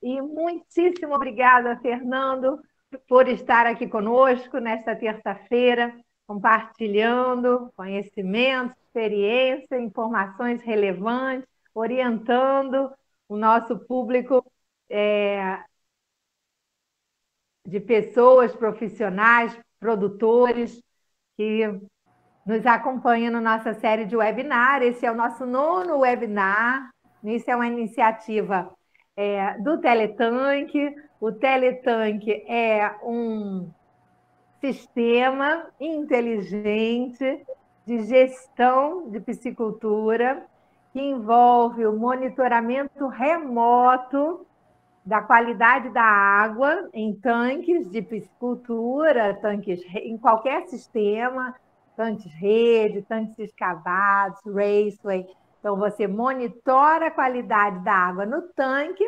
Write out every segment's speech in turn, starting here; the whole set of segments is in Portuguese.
E muitíssimo obrigada, Fernando, por estar aqui conosco nesta terça-feira, compartilhando conhecimentos, experiência, informações relevantes, orientando o nosso público de pessoas profissionais, produtores, que nos acompanham na nossa série de webinar. Esse é o nosso 9º webinar. Isso é uma iniciativa do Teletanque. O Teletanque é um sistema inteligente de gestão de piscicultura que envolve o monitoramento remoto da qualidade da água em tanques de piscicultura, tanques em qualquer sistema, tanques rede, tanques escavados, raceway. Então, você monitora a qualidade da água no tanque,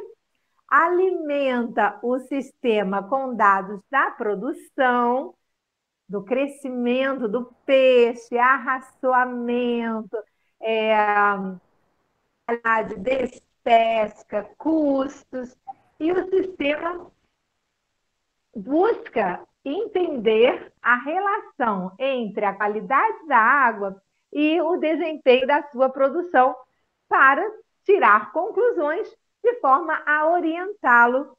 alimenta o sistema com dados da produção, do crescimento do peixe, arraçoamento, de despesca, custos, e o sistema busca entender a relação entre a qualidade da água e o desempenho da sua produção para tirar conclusões de forma a orientá-lo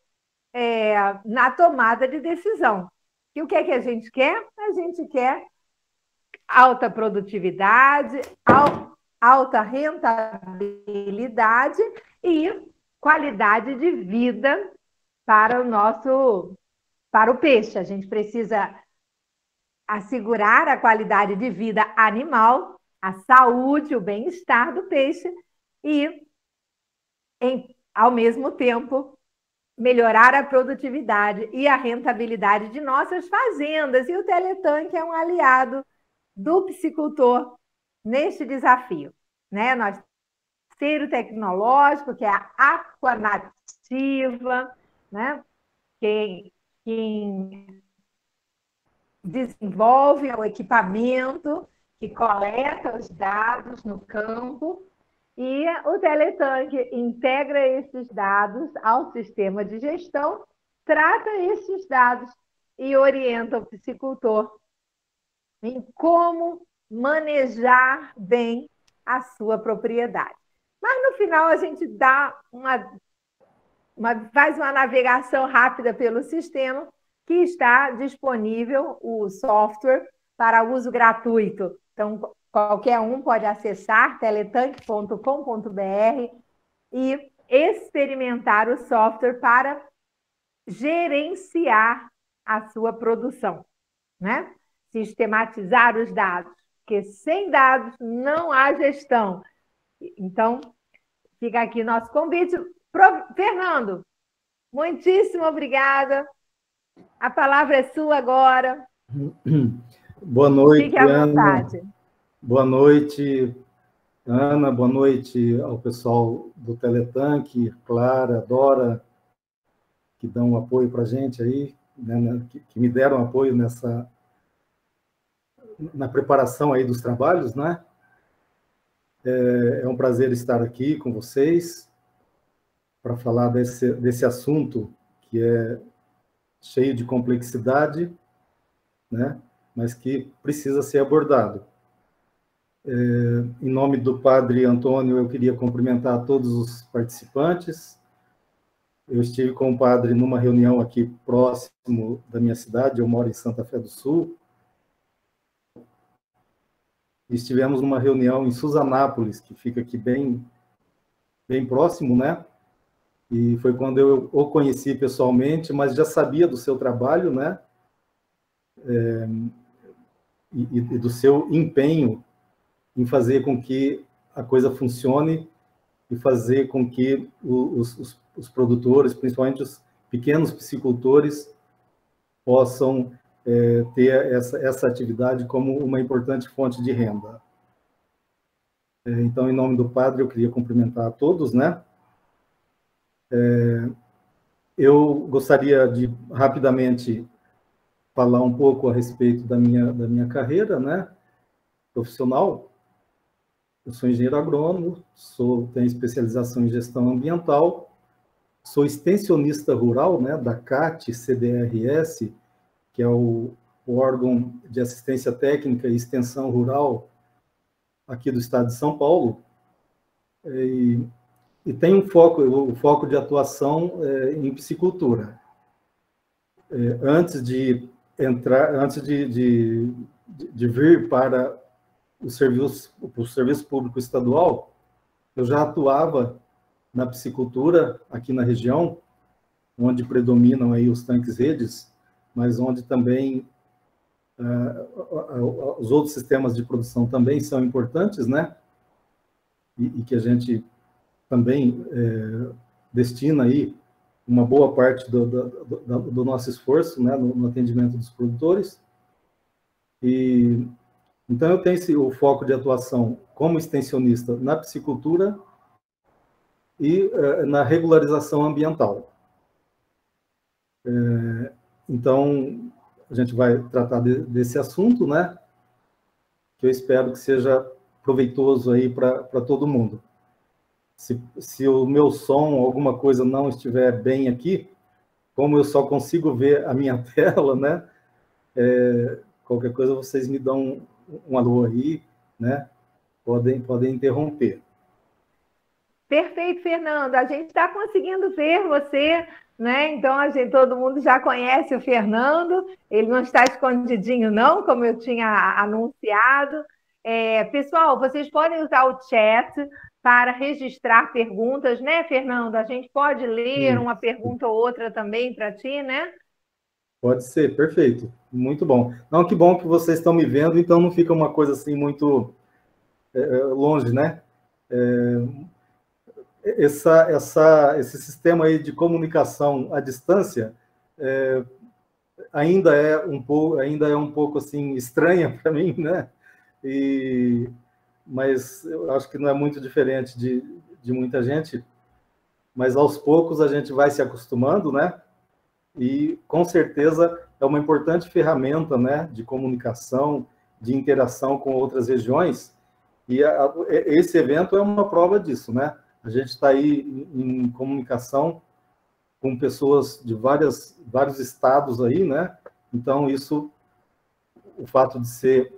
na tomada de decisão. E o que é que a gente quer? A gente quer alta produtividade, alta rentabilidade e qualidade de vida para o peixe. A gente precisa assegurar a qualidade de vida animal, a saúde, o bem-estar do peixe e, ao mesmo tempo, melhorar a produtividade e a rentabilidade de nossas fazendas. E o Teletanque é um aliado do piscicultor neste desafio. Nós parceiro tecnológico, que é a Aquanativa, quem desenvolve o equipamento que coleta os dados no campo, e o Teletanque integra esses dados ao sistema de gestão, trata esses dados e orienta o piscicultor em como manejar bem a sua propriedade. Mas no final a gente dá faz uma navegação rápida pelo sistema, que está disponível o software para uso gratuito. Então, qualquer um pode acessar teletanque.com.br e experimentar o software para gerenciar a sua produção, sistematizar os dados, porque sem dados não há gestão. Então, fica aqui nosso convite. Fernando, muitíssimo obrigada. A palavra é sua agora. Boa noite, fique à vontade. Ana. Boa noite, Ana. Boa noite ao pessoal do Teletanque, Clara, Dora, que dão um apoio para a gente aí, que me deram apoio na preparação aí dos trabalhos, É um prazer estar aqui com vocês para falar desse assunto que é cheio de complexidade, mas que precisa ser abordado. Em nome do Padre Antônio, eu queria cumprimentar todos os participantes. Eu estive com o padre numa reunião aqui próximo da minha cidade, eu moro em Santa Fé do Sul. Estivemos numa reunião em Suzanápolis, que fica aqui bem próximo, E foi quando eu o conheci pessoalmente, mas já sabia do seu trabalho, E do seu empenho em fazer com que a coisa funcione e fazer com que os produtores, principalmente os pequenos piscicultores, possam ter essa atividade como uma importante fonte de renda. Então, em nome do padre, eu queria cumprimentar a todos, Eu gostaria de, rapidamente, falar um pouco a respeito da minha carreira, profissional. Eu sou engenheiro agrônomo, tenho especialização em gestão ambiental sou extensionista rural, né, da CAT-CDRS, que é o órgão de assistência técnica e extensão rural aqui do estado de São Paulo, e tem o foco de atuação em piscicultura. Antes de vir para o serviço público estadual, eu já atuava na piscicultura aqui na região, onde predominam aí os tanques-redes, mas onde também os outros sistemas de produção também são importantes, né? E que a gente também destina aí uma boa parte do nosso esforço, né, no atendimento dos produtores. E então eu tenho o foco de atuação como extensionista na piscicultura e na regularização ambiental. Então a gente vai tratar desse assunto, né, que eu espero que seja proveitoso aí para todo mundo. Se o meu som, alguma coisa não estiver bem aqui, como eu só consigo ver a minha tela, né? Qualquer coisa vocês me dão um alô aí, né? Podem interromper. Perfeito, Fernando. A gente está conseguindo ver você, né? Então todo mundo já conhece o Fernando. Ele não está escondidinho, não, como eu tinha anunciado. Pessoal, vocês podem usar o chat para registrar perguntas, né, Fernando? A gente pode ler uma pergunta ou outra também para ti, né? Pode ser, perfeito. Muito bom. Não, que bom que vocês estão me vendo, então não fica uma coisa assim muito longe, né? Esse sistema aí de comunicação à distância ainda é um pouco assim estranha para mim, né? Mas eu acho que não é muito diferente de muita gente. Mas aos poucos a gente vai se acostumando, né? E com certeza é uma importante ferramenta, né, de comunicação, de interação com outras regiões. E esse evento é uma prova disso, né? A gente está aí em comunicação com pessoas de vários estados aí, né? Então o fato de ser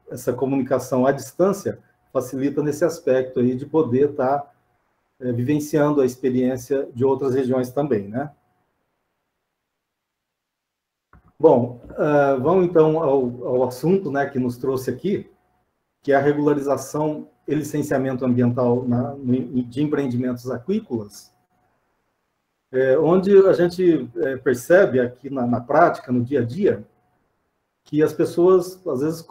essa comunicação à distância facilita nesse aspecto aí de poder estar vivenciando a experiência de outras regiões também, né? Bom, vamos então ao assunto, né, que nos trouxe aqui, que é a regularização e licenciamento ambiental de empreendimentos aquícolas, onde a gente percebe aqui na prática, no dia a dia, que as pessoas, às vezes,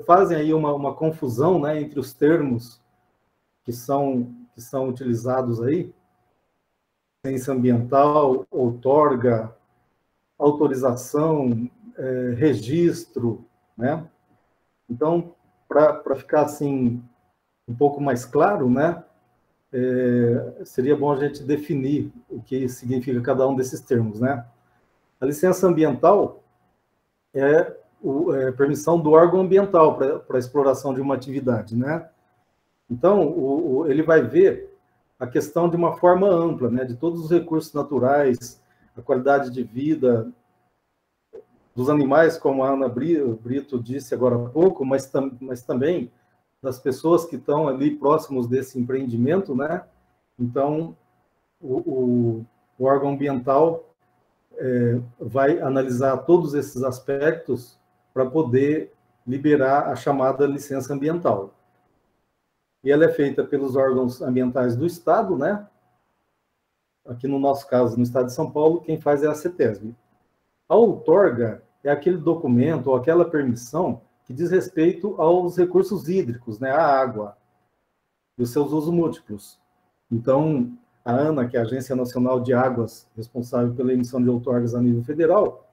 fazem aí uma confusão, né, entre os termos que são utilizados aí, licença ambiental, outorga, autorização, registro, né? Então, para ficar assim um pouco mais claro, né, seria bom a gente definir o que significa cada um desses termos, né? A licença ambiental é permissão do órgão ambiental para a exploração de uma atividade, né? Então, ele vai ver a questão de uma forma ampla, né, de todos os recursos naturais, a qualidade de vida dos animais, como a Ana Brito disse agora há pouco, mas também das pessoas que estão ali próximos desse empreendimento, né? Então, o órgão ambiental vai analisar todos esses aspectos para poder liberar a chamada licença ambiental. E ela é feita pelos órgãos ambientais do Estado, né? Aqui no nosso caso, no Estado de São Paulo, quem faz é a CETESB. A outorga é aquele documento ou aquela permissão que diz respeito aos recursos hídricos, né? A água e os seus usos múltiplos. Então, a ANA, que é a Agência Nacional de Águas, responsável pela emissão de outorgas a nível federal,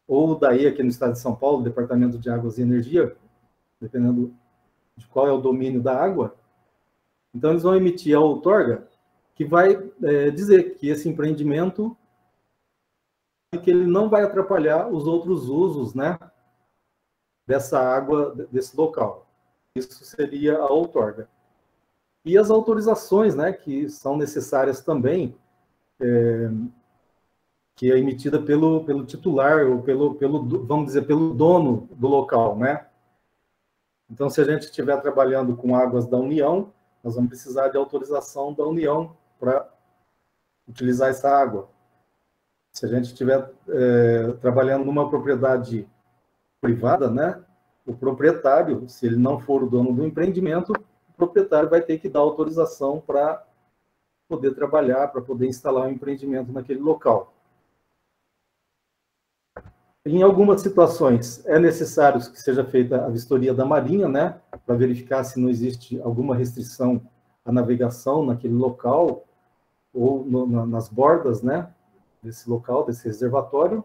ou daí aqui no Estado de São Paulo, Departamento de Águas e Energia, dependendo de qual é o domínio da água. Então, eles vão emitir a outorga que vai dizer que esse empreendimento que ele não vai atrapalhar os outros usos, né, dessa água, desse local. Isso seria a outorga. e as autorizações, né, que são necessárias também, que é emitida pelo titular, ou vamos dizer, pelo dono do local, né? Então, se a gente estiver trabalhando com águas da União, nós vamos precisar de autorização da União para utilizar essa água. Se a gente estiver trabalhando numa propriedade privada, né, o proprietário, se ele não for o dono do empreendimento, o proprietário vai ter que dar autorização para poder trabalhar, para poder instalar um empreendimento naquele local. Em algumas situações, é necessário que seja feita a vistoria da Marinha, né, para verificar se não existe alguma restrição à navegação naquele local ou nas bordas, né, desse local, desse reservatório.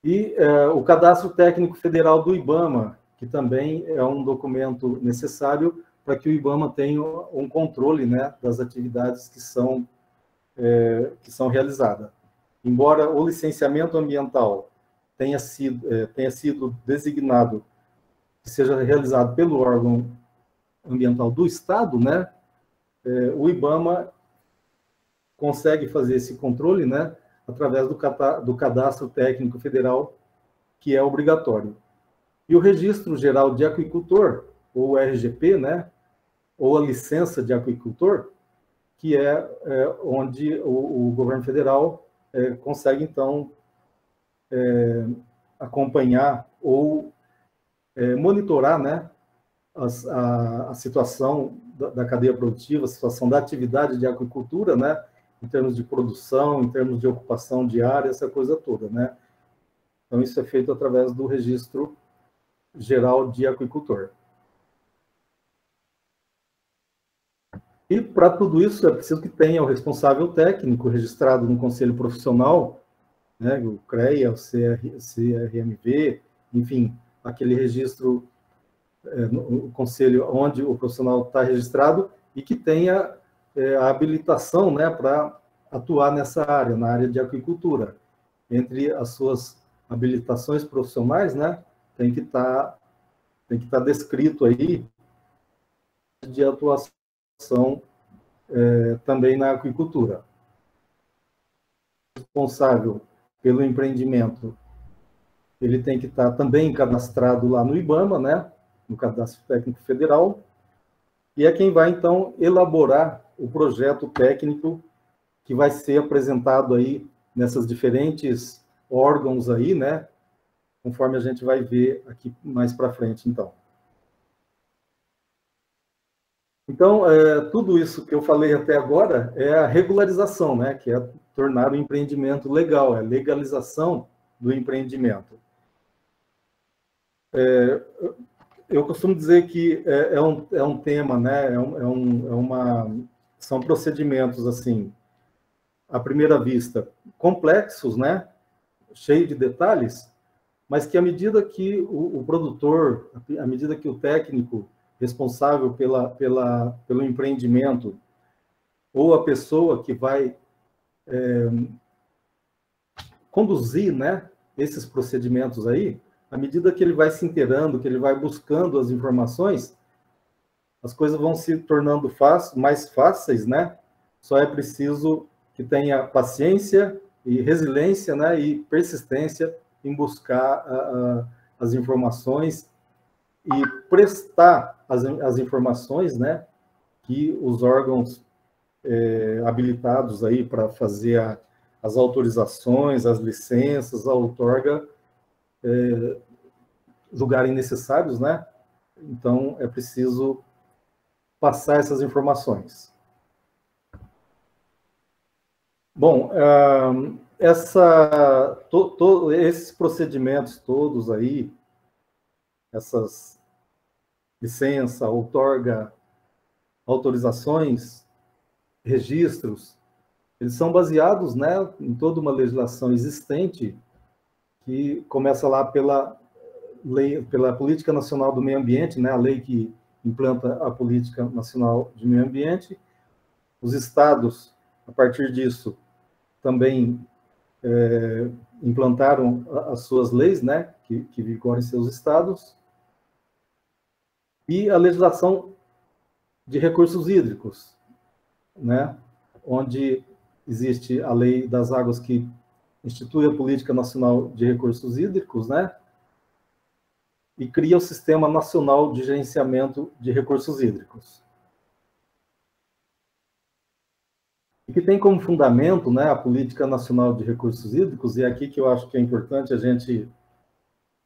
E o Cadastro Técnico Federal do IBAMA, que também é um documento necessário para que o IBAMA tenha um controle, né, das atividades que são realizadas. Embora o licenciamento ambiental tenha sido designado que seja realizado pelo órgão ambiental do Estado, né, o IBAMA consegue fazer esse controle, né, através do Cadastro Técnico Federal, que é obrigatório. E o Registro Geral de Aquicultor, ou RGP, né, ou a licença de aquicultor, que é onde o governo federal consegue, então, acompanhar ou monitorar, né, a situação da cadeia produtiva, a situação da atividade de aquicultura, né, em termos de produção, em termos de ocupação de área, essa coisa toda, né? Então, isso é feito através do Registro Geral de Aquicultor. E, para tudo isso, é preciso que tenha o responsável técnico registrado no Conselho Profissional, né, o CREA, o CRMV, enfim, aquele registro no conselho onde o profissional está registrado e que tenha a habilitação, né, para atuar nessa área, na área de aquicultura. Entre as suas habilitações profissionais, né, tem que estar descrito aí de atuação também na aquicultura. O responsável pelo empreendimento, ele tem que estar também cadastrado lá no IBAMA, né, no Cadastro Técnico Federal, e é quem vai, então, elaborar o projeto técnico que vai ser apresentado aí nessas diferentes órgãos aí, né, conforme a gente vai ver aqui mais para frente, então. Então, tudo isso que eu falei até agora é a regularização, né, que é tornar o empreendimento legal, é a legalização do empreendimento. Eu costumo dizer que é um tema, né, são procedimentos, assim, à primeira vista, complexos, né, cheio de detalhes, mas que à medida que o produtor, à medida que o técnico responsável pelo empreendimento, ou a pessoa que vai conduzir, né, esses procedimentos aí, à medida que ele vai se inteirando, que ele vai buscando as informações, as coisas vão se tornando mais fáceis, né? Só é preciso que tenha paciência e resiliência, né, e persistência em buscar as informações e prestar as informações, né, que os órgãos habilitados aí para fazer as autorizações, as licenças, a outorga, julgarem necessários, né? Então, é preciso passar essas informações. Bom, esses procedimentos todos aí, essas licença, outorga, autorizações, registros, eles são baseados, né, em toda uma legislação existente que começa lá pela Política Nacional do Meio Ambiente, né, a lei que implanta a Política Nacional de Meio Ambiente. Os estados, a partir disso, também implantaram as suas leis, né, que vigoram em seus estados. E a legislação de recursos hídricos, né? Onde existe a Lei das Águas que institui a Política Nacional de Recursos Hídricos, né? E cria o Sistema Nacional de Gerenciamento de Recursos Hídricos. E que tem como fundamento, né, a Política Nacional de Recursos Hídricos, e é aqui que eu acho que é importante a gente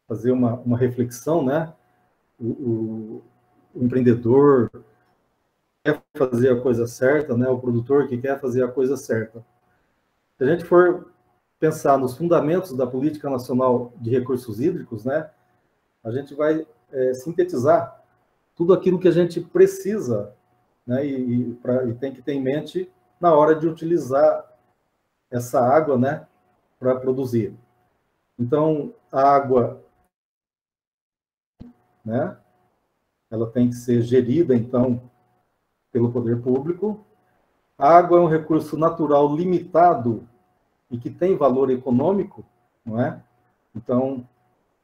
fazer uma reflexão, né? O empreendedor quer fazer a coisa certa, né? O produtor que quer fazer a coisa certa. Se a gente for pensar nos fundamentos da Política Nacional de Recursos Hídricos, né, a gente vai sintetizar tudo aquilo que a gente precisa, né, e tem que ter em mente na hora de utilizar essa água, né, para produzir. Então, a água, né, ela tem que ser gerida, então, pelo poder público. A água é um recurso natural limitado e que tem valor econômico, não é? Então,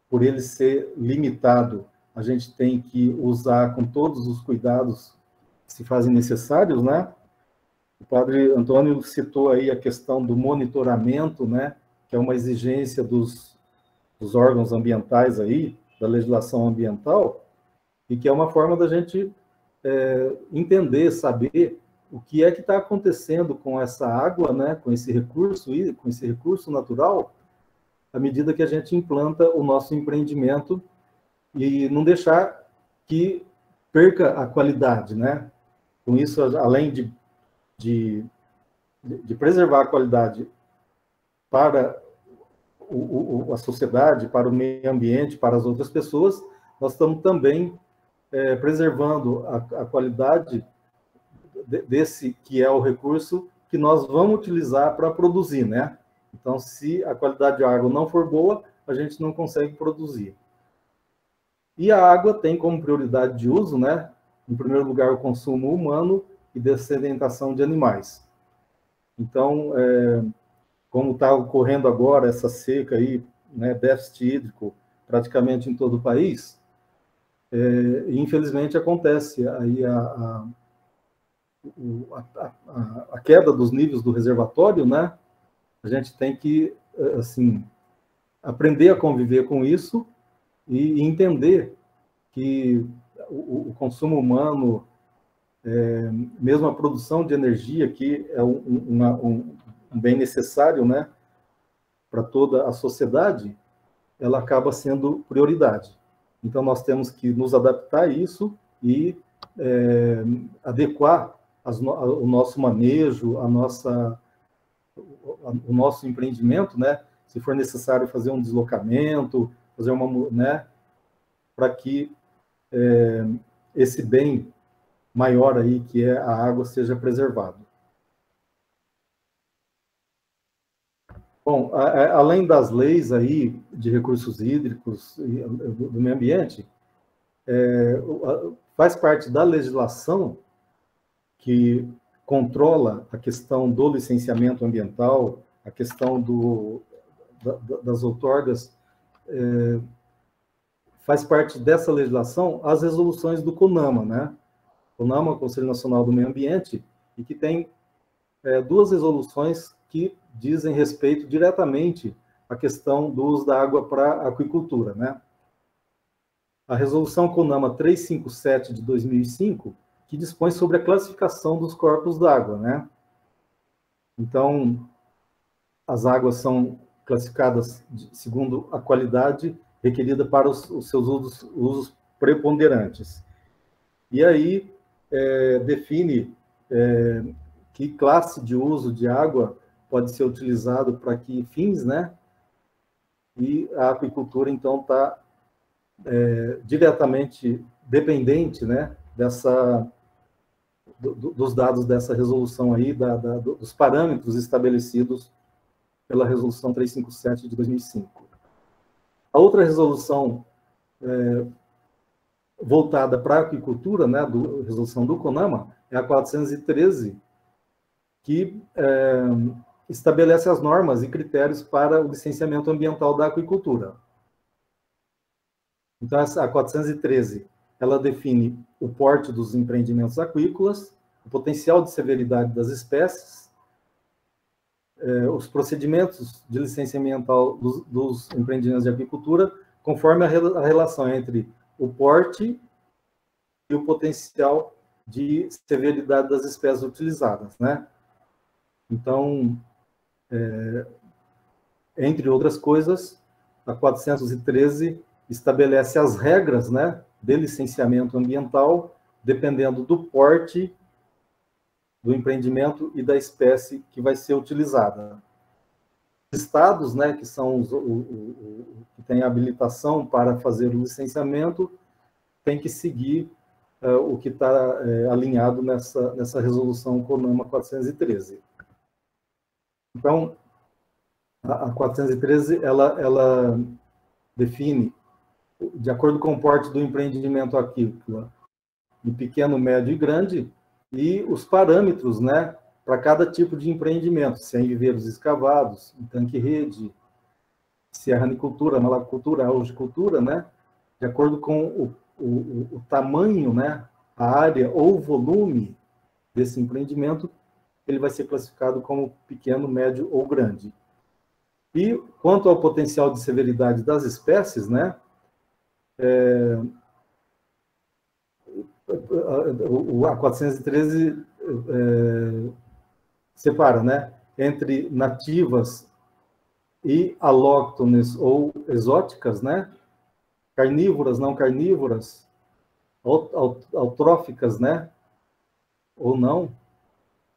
por ele ser limitado, a gente tem que usar com todos os cuidados que se fazem necessários, né? O padre Antônio citou aí a questão do monitoramento, né? Que é uma exigência dos órgãos ambientais aí, da legislação ambiental, e que é uma forma da gente entender, saber o que é que está acontecendo com essa água, né? Com esse recurso natural, à medida que a gente implanta o nosso empreendimento e não deixar que perca a qualidade, né? Com isso, além de preservar a qualidade para a sociedade, para o meio ambiente, para as outras pessoas, nós estamos também preservando a qualidade desse que é o recurso que nós vamos utilizar para produzir, né? Então, se a qualidade de água não for boa, a gente não consegue produzir. E a água tem como prioridade de uso, né? Em primeiro lugar, o consumo humano e dessedentação de animais. Então, como está ocorrendo agora essa seca aí, né, déficit hídrico praticamente em todo o país, infelizmente acontece aí a queda dos níveis do reservatório, né? A gente tem que, assim, aprender a conviver com isso e entender que o consumo humano, mesmo a produção de energia, que é um bem necessário, né, para toda a sociedade, ela acaba sendo prioridade. Então, nós temos que nos adaptar a isso e adequar o nosso manejo, o nosso empreendimento, né? Se for necessário fazer um deslocamento, fazer né? Para que esse bem maior aí, que é a água, seja preservado. Bom, além das leis aí de recursos hídricos e do meio ambiente, faz parte da legislação que controla a questão do licenciamento ambiental, a questão das outorgas, faz parte dessa legislação as resoluções do CONAMA, né? CONAMA, Conselho Nacional do Meio Ambiente, e que tem duas resoluções que dizem respeito diretamente à questão do uso da água para aquicultura, né? A resolução CONAMA 357 de 2005, que dispõe sobre a classificação dos corpos d'água, né? Então, as águas são classificadas segundo a qualidade requerida para os seus usos preponderantes. E aí define que classe de uso de água pode ser utilizado para que fins, né? E a aquicultura, então, está diretamente dependente, né? Dos dados dessa resolução aí, dos parâmetros estabelecidos pela resolução 357 de 2005. A outra resolução voltada para a aquicultura, né, resolução do CONAMA, é a 413, que estabelece as normas e critérios para o licenciamento ambiental da aquicultura. Então, a 413 ela define o porte dos empreendimentos aquícolas, o potencial de severidade das espécies, os procedimentos de licença ambiental dos empreendimentos de aquicultura, conforme a relação entre o porte e o potencial de severidade das espécies utilizadas, né? Então, entre outras coisas, a 413 estabelece as regras, né, de licenciamento ambiental, dependendo do porte do empreendimento e da espécie que vai ser utilizada. Os estados, né, que são que têm habilitação para fazer o licenciamento, tem que seguir o que está alinhado nessa resolução CONAMA 413. Então, a 413, ela define, de acordo com o porte do empreendimento aquícola, em pequeno, médio e grande, e os parâmetros, né, para cada tipo de empreendimento, se é em viveiros escavados, em tanque-rede, se é ranicultura, malacultura, algicultura, né, de acordo com o tamanho, né, a área ou o volume desse empreendimento, ele vai ser classificado como pequeno, médio ou grande. E quanto ao potencial de severidade das espécies, né, a 413 separa, né, entre nativas e alóctones ou exóticas, né, carnívoras, não carnívoras, autróficas, né, ou não,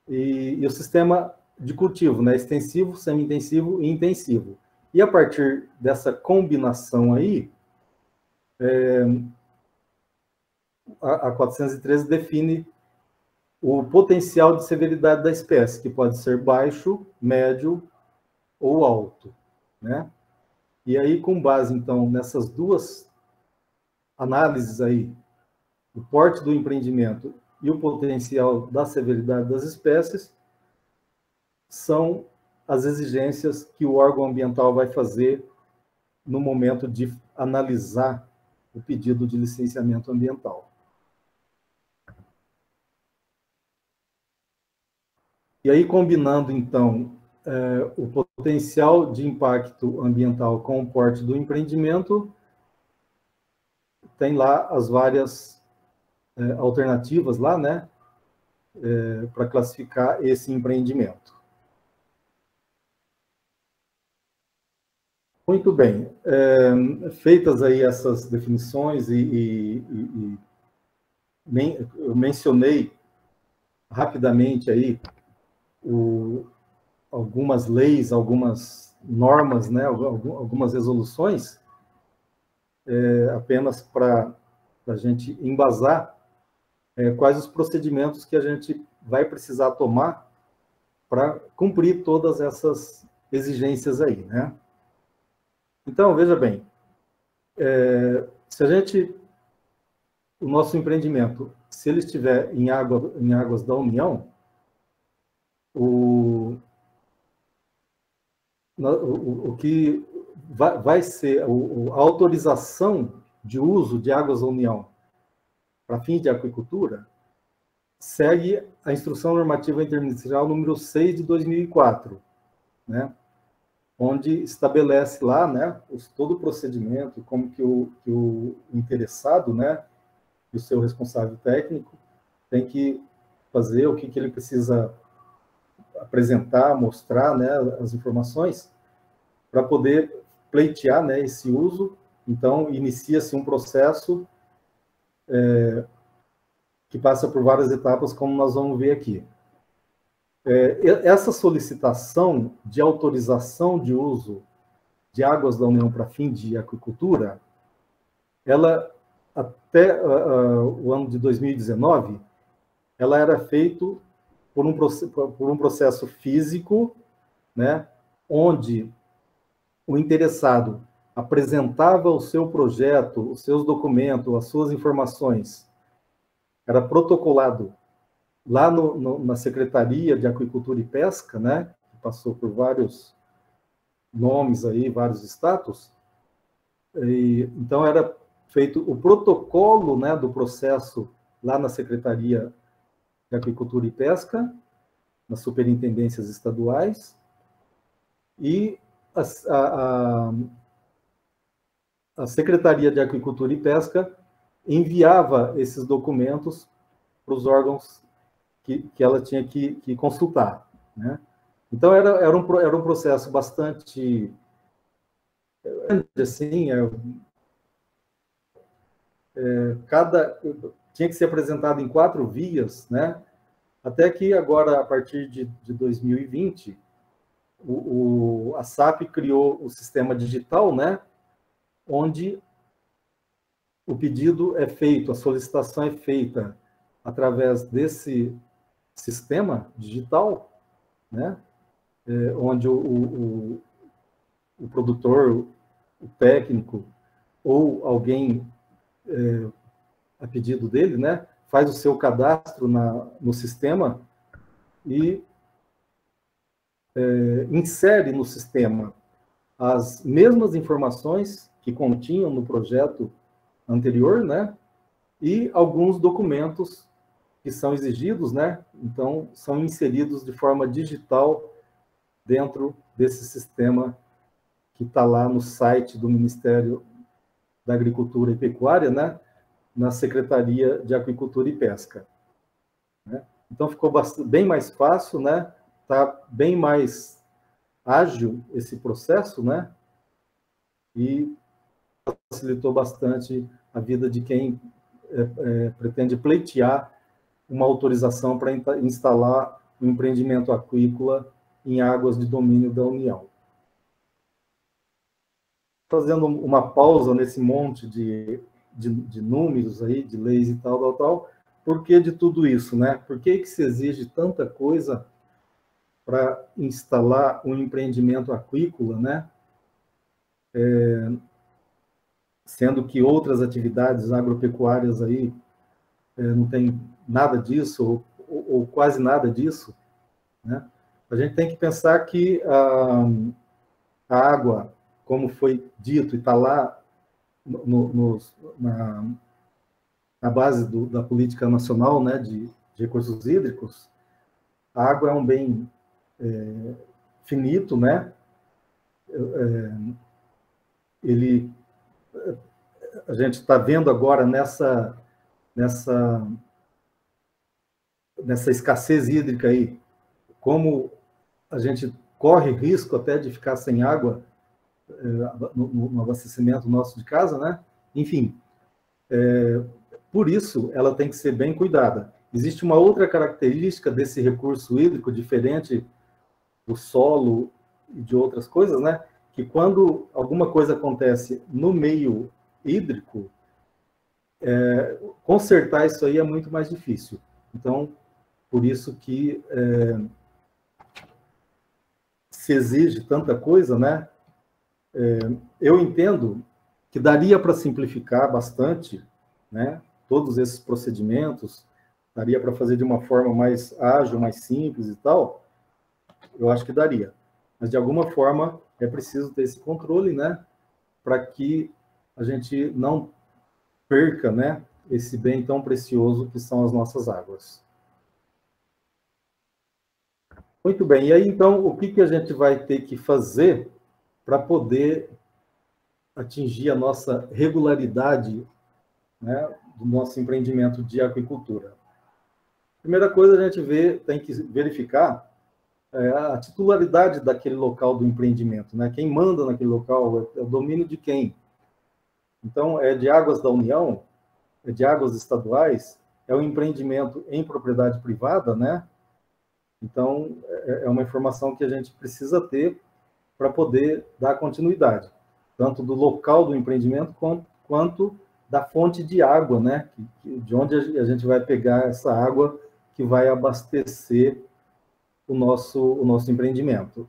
e o sistema de cultivo, né, extensivo, semi-intensivo e intensivo. E a partir dessa combinação aí, a 413 define o potencial de severidade da espécie, que pode ser baixo, médio ou alto, né? E aí, com base, então, nessas duas análises aí, o porte do empreendimento e o potencial da severidade das espécies, são as exigências que o órgão ambiental vai fazer no momento de analisar o pedido de licenciamento ambiental. E aí, combinando, então, o potencial de impacto ambiental com o porte do empreendimento, tem lá as várias alternativas lá, né, para classificar esse empreendimento. Muito bem. Feitas aí essas definições eu mencionei rapidamente aí algumas leis, algumas normas, né, algumas resoluções, apenas para a gente embasar quais os procedimentos que a gente vai precisar tomar para cumprir todas essas exigências aí, né? Então, veja bem, se a gente, o nosso empreendimento, se ele estiver em águas da União, o que vai ser a autorização de uso de águas da União para fins de aquicultura segue a Instrução Normativa Interministerial número 6 de 2004, né? Onde estabelece lá, né, todo o procedimento, como que o interessado, né, e o seu responsável técnico tem que fazer, o que ele precisa apresentar, mostrar, né, as informações para poder pleitear, né, esse uso. Então, inicia-se um processo que passa por várias etapas, como nós vamos ver aqui. Essa solicitação de autorização de uso de águas da União para fim de aquicultura, ela, até o ano de 2019, ela era feita por um processo físico, né, onde o interessado apresentava o seu projeto, os seus documentos, as suas informações, era protocolado lá na Secretaria de Aquicultura e Pesca, né, que passou por vários nomes aí, vários status, então era feito o protocolo, né, do processo lá na Secretaria de Aquicultura e Pesca, nas superintendências estaduais, e a Secretaria de Aquicultura e Pesca enviava esses documentos para os órgãos que ela tinha que consultar, né? Então, era um processo bastante, assim, tinha que ser apresentado em 4 vias, né? Até que agora, a partir de 2020, a SAP criou o sistema digital, né? Onde o pedido é feito, a solicitação é feita através desse sistema digital, né? Onde o produtor, o técnico ou alguém a pedido dele, né, faz o seu cadastro no sistema e insere no sistema as mesmas informações que continham no projeto anterior, né, e alguns documentos que são exigidos, né, então são inseridos de forma digital dentro desse sistema que está lá no site do Ministério da Agricultura e Pecuária, né, na Secretaria de Aquicultura e Pesca, né? Então ficou bem mais fácil, né? Tá bem mais ágil esse processo, né? E facilitou bastante a vida de quem pretende pleitear uma autorização para instalar um empreendimento aquícola em águas de domínio da União. Fazendo uma pausa nesse monte de números aí, de leis e tal. Por que de tudo isso, né? Por que se exige tanta coisa para instalar um empreendimento aquícola, né? Sendo que outras atividades agropecuárias aí não tem nada disso, ou quase nada disso, né? A gente tem que pensar que a água, como foi dito, e está lá na base da política nacional, né, de recursos hídricos, a água é um bem finito, né? A gente está vendo agora nessa escassez hídrica aí, como a gente corre risco até de ficar sem água no abastecimento nosso de casa, né? Enfim, por isso ela tem que ser bem cuidada. Existe uma outra característica desse recurso hídrico, diferente do solo e de outras coisas, né? Que quando alguma coisa acontece no meio hídrico, consertar isso aí é muito mais difícil. Então, por isso que se exige tanta coisa, né? Eu entendo que daria para simplificar bastante, né? Todos esses procedimentos, daria para fazer de uma forma mais ágil, mais simples e tal. Eu acho que daria. Mas, de alguma forma, é preciso ter esse controle, né? Para que a gente não perca, né, esse bem tão precioso que são as nossas águas. Muito bem. E aí, então, o que a gente vai ter que fazer para poder atingir a nossa regularidade, né, do nosso empreendimento de aquicultura? Primeira coisa, a gente tem que verificar a titularidade daquele local do empreendimento, né? Quem manda naquele local, é o domínio de quem? Então, é de águas da União, é de águas estaduais, é um empreendimento em propriedade privada, né? Então, é uma informação que a gente precisa ter para poder dar continuidade, tanto do local do empreendimento quanto da fonte de água, né? De onde a gente vai pegar essa água que vai abastecer o nosso empreendimento.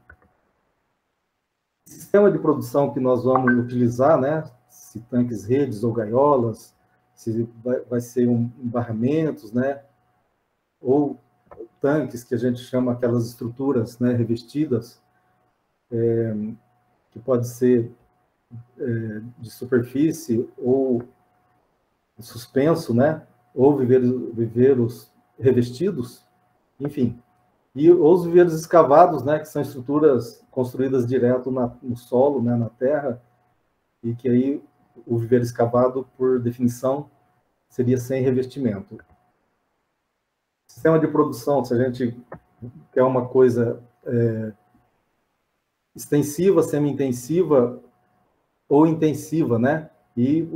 O sistema de produção que nós vamos utilizar, né? Se tanques, redes ou gaiolas, se vai ser barramentos, né? Ou tanques, que a gente chama aquelas estruturas, né, revestidas, que pode ser de superfície ou suspenso, né? Ou viveiros revestidos, enfim. E os viveiros escavados, né? Que são estruturas construídas direto no solo, né? Na terra, e que aí o viveiro escavado, por definição, seria sem revestimento. Sistema de produção, se a gente quer uma coisa extensiva, semi-intensiva ou intensiva, né? E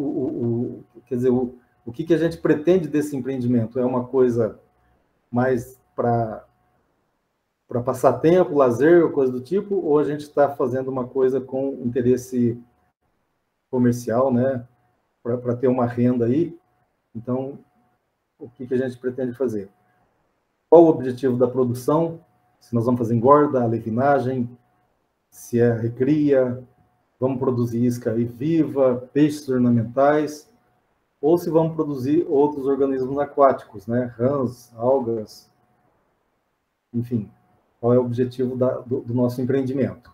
quer dizer, o que a gente pretende desse empreendimento? É uma coisa mais para passar tempo, lazer, ou coisa do tipo, ou a gente está fazendo uma coisa com interesse comercial, né? Para ter uma renda aí. Então, o que a gente pretende fazer? Qual o objetivo da produção? Se nós vamos fazer engorda, alevinagem, se é recria, vamos produzir isca viva, peixes ornamentais, ou se vamos produzir outros organismos aquáticos, né? Rãs, algas, enfim. Qual é o objetivo do nosso empreendimento?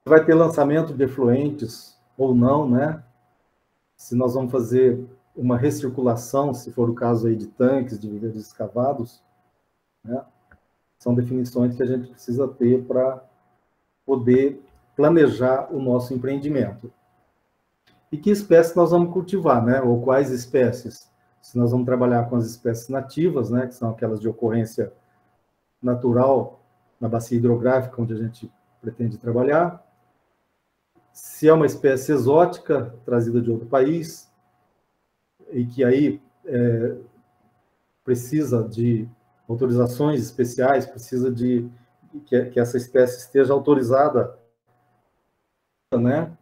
Vai ter lançamento de efluentes ou não, né? Se nós vamos fazer uma recirculação, se for o caso aí de tanques, de viveiros escavados, né? São definições que a gente precisa ter para poder planejar o nosso empreendimento. E que espécies nós vamos cultivar, né? Ou quais espécies? Se nós vamos trabalhar com as espécies nativas, né? Que são aquelas de ocorrência natural na bacia hidrográfica onde a gente pretende trabalhar. Se é uma espécie exótica trazida de outro país e que aí precisa de autorizações especiais, precisa de que essa espécie esteja autorizada, né?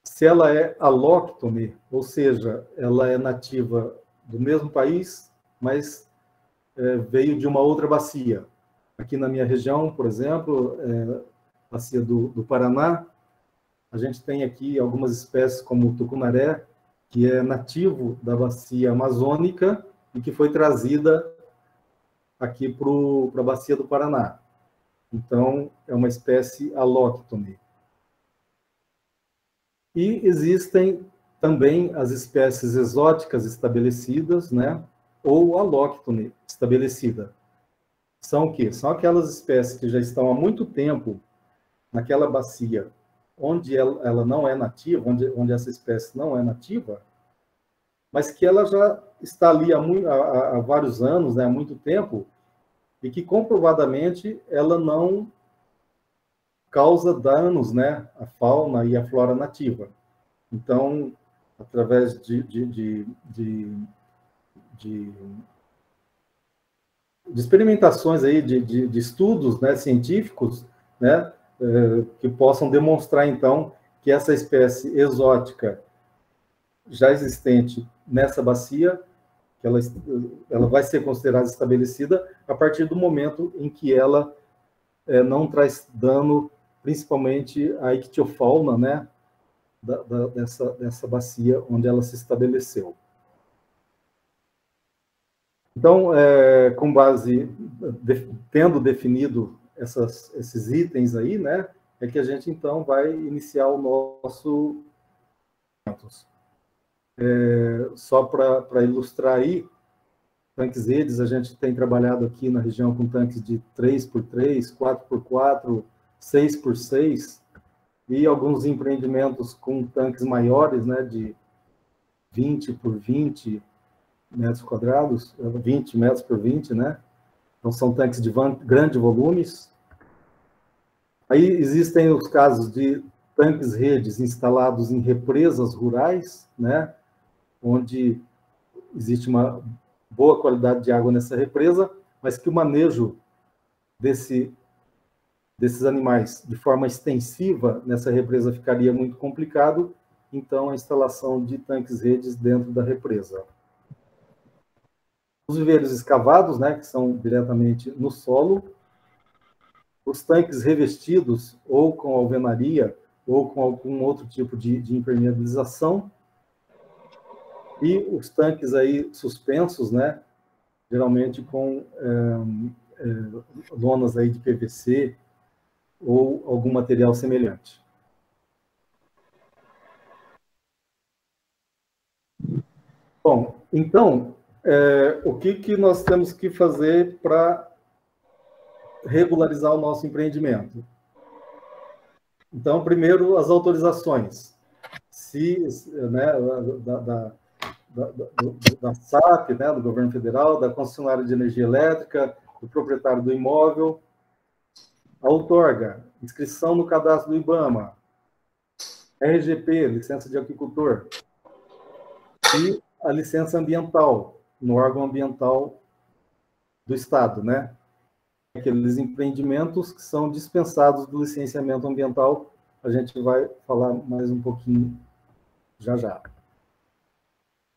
Se ela é alóctone, ou seja, ela é nativa do mesmo país, mas veio de uma outra bacia. Aqui na minha região, por exemplo, bacia do Paraná, a gente tem aqui algumas espécies como o tucunaré, que é nativo da bacia amazônica e que foi trazida aqui para a bacia do Paraná. Então, é uma espécie alóctone. E existem também as espécies exóticas estabelecidas, né? Ou alóctone estabelecida. São o quê? São aquelas espécies que já estão há muito tempo naquela bacia onde ela não é nativa, onde essa espécie não é nativa, mas que ela já está ali há vários anos, né, há muito tempo, e que comprovadamente ela não causa danos, né, à fauna e à flora nativa. Então, através de experimentações aí, de estudos, né, científicos, né, que possam demonstrar, então, que essa espécie exótica já existente nessa bacia, que ela vai ser considerada estabelecida a partir do momento em que ela não traz dano, principalmente à ictiofauna, né, dessa bacia onde ela se estabeleceu. Então, com base, tendo definido esses itens aí, né, é que a gente, então, vai iniciar o nosso... Só para ilustrar aí, tanques EDES, a gente tem trabalhado aqui na região com tanques de 3x3, 4x4, 6x6, e alguns empreendimentos com tanques maiores, né, de 20 por 20 metros quadrados, 20 metros por 20, né? Então, são tanques de grandes volumes. Aí existem os casos de tanques-redes instalados em represas rurais, né? Onde existe uma boa qualidade de água nessa represa, mas que o manejo desses animais de forma extensiva nessa represa ficaria muito complicado, então a instalação de tanques-redes dentro da represa. Os viveiros escavados, né, que são diretamente no solo, os tanques revestidos, ou com alvenaria, ou com algum outro tipo de impermeabilização, e os tanques aí suspensos, né, geralmente com lonas aí de PVC ou algum material semelhante. Bom, então, o que nós temos que fazer para regularizar o nosso empreendimento? Então, primeiro, as autorizações. Né, da SAP, né, do governo federal, da concessionária de energia elétrica, do proprietário do imóvel, a outorga, inscrição no cadastro do IBAMA, RGP, licença de aquicultor, e a licença ambiental, no órgão ambiental do Estado, né? Aqueles empreendimentos que são dispensados do licenciamento ambiental, a gente vai falar mais um pouquinho já já.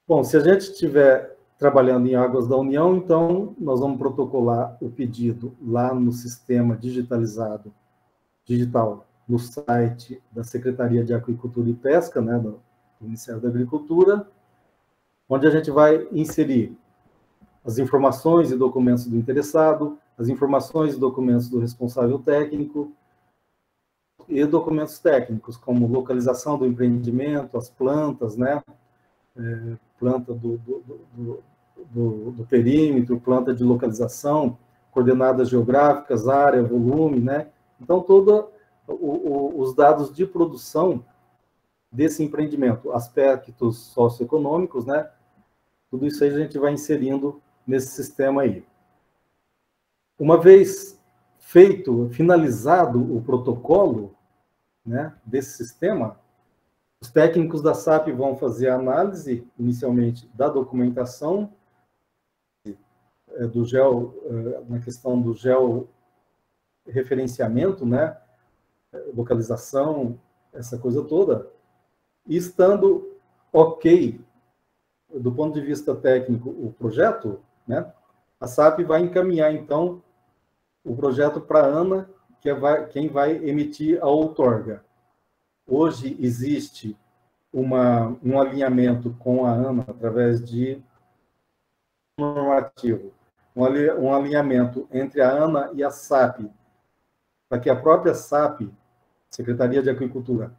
Bom, se a gente estiver trabalhando em águas da União, então nós vamos protocolar o pedido lá no sistema digitalizado, digital, no site da Secretaria de Aquicultura e Pesca, né, do Ministério da Agricultura, onde a gente vai inserir as informações e documentos do interessado, as informações e documentos do responsável técnico e documentos técnicos, como localização do empreendimento, as plantas, né, planta do perímetro, planta de localização, coordenadas geográficas, área, volume, né? Então, todos os dados de produção desse empreendimento, aspectos socioeconômicos, né? Tudo isso aí a gente vai inserindo nesse sistema aí. Uma vez feito, finalizado o protocolo, né, desse sistema, os técnicos da SAP vão fazer a análise, inicialmente, da documentação, na questão do georreferenciamento, né, localização, essa coisa toda, e estando ok, do ponto de vista técnico, o projeto, né, a SAP vai encaminhar, então, o projeto para a ANA, que é quem vai emitir a outorga. Hoje existe um alinhamento com a ANA através de um normativo, um alinhamento entre a ANA e a SAP, para que a própria SAP, Secretaria de Aquicultura,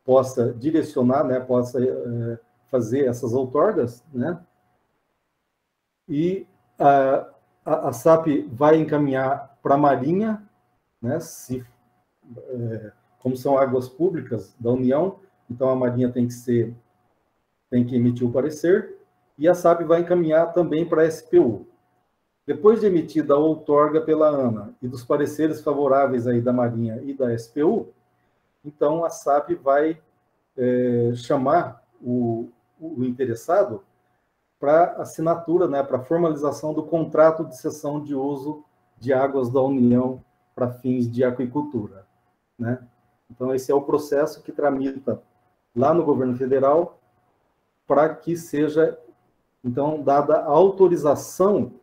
possa direcionar, né, possa fazer essas outorgas, né, e a SAP vai encaminhar para a Marinha, né, como são águas públicas da União, então a Marinha tem que emitir o parecer, e a SAP vai encaminhar também para a SPU. Depois de emitida a outorga pela ANA e dos pareceres favoráveis aí da Marinha e da SPU, então a SAP vai chamar o interessado para assinatura, né, para formalização do contrato de cessão de uso de águas da União para fins de aquicultura, né? Então, esse é o processo que tramita lá no governo federal para que seja, então, dada a autorização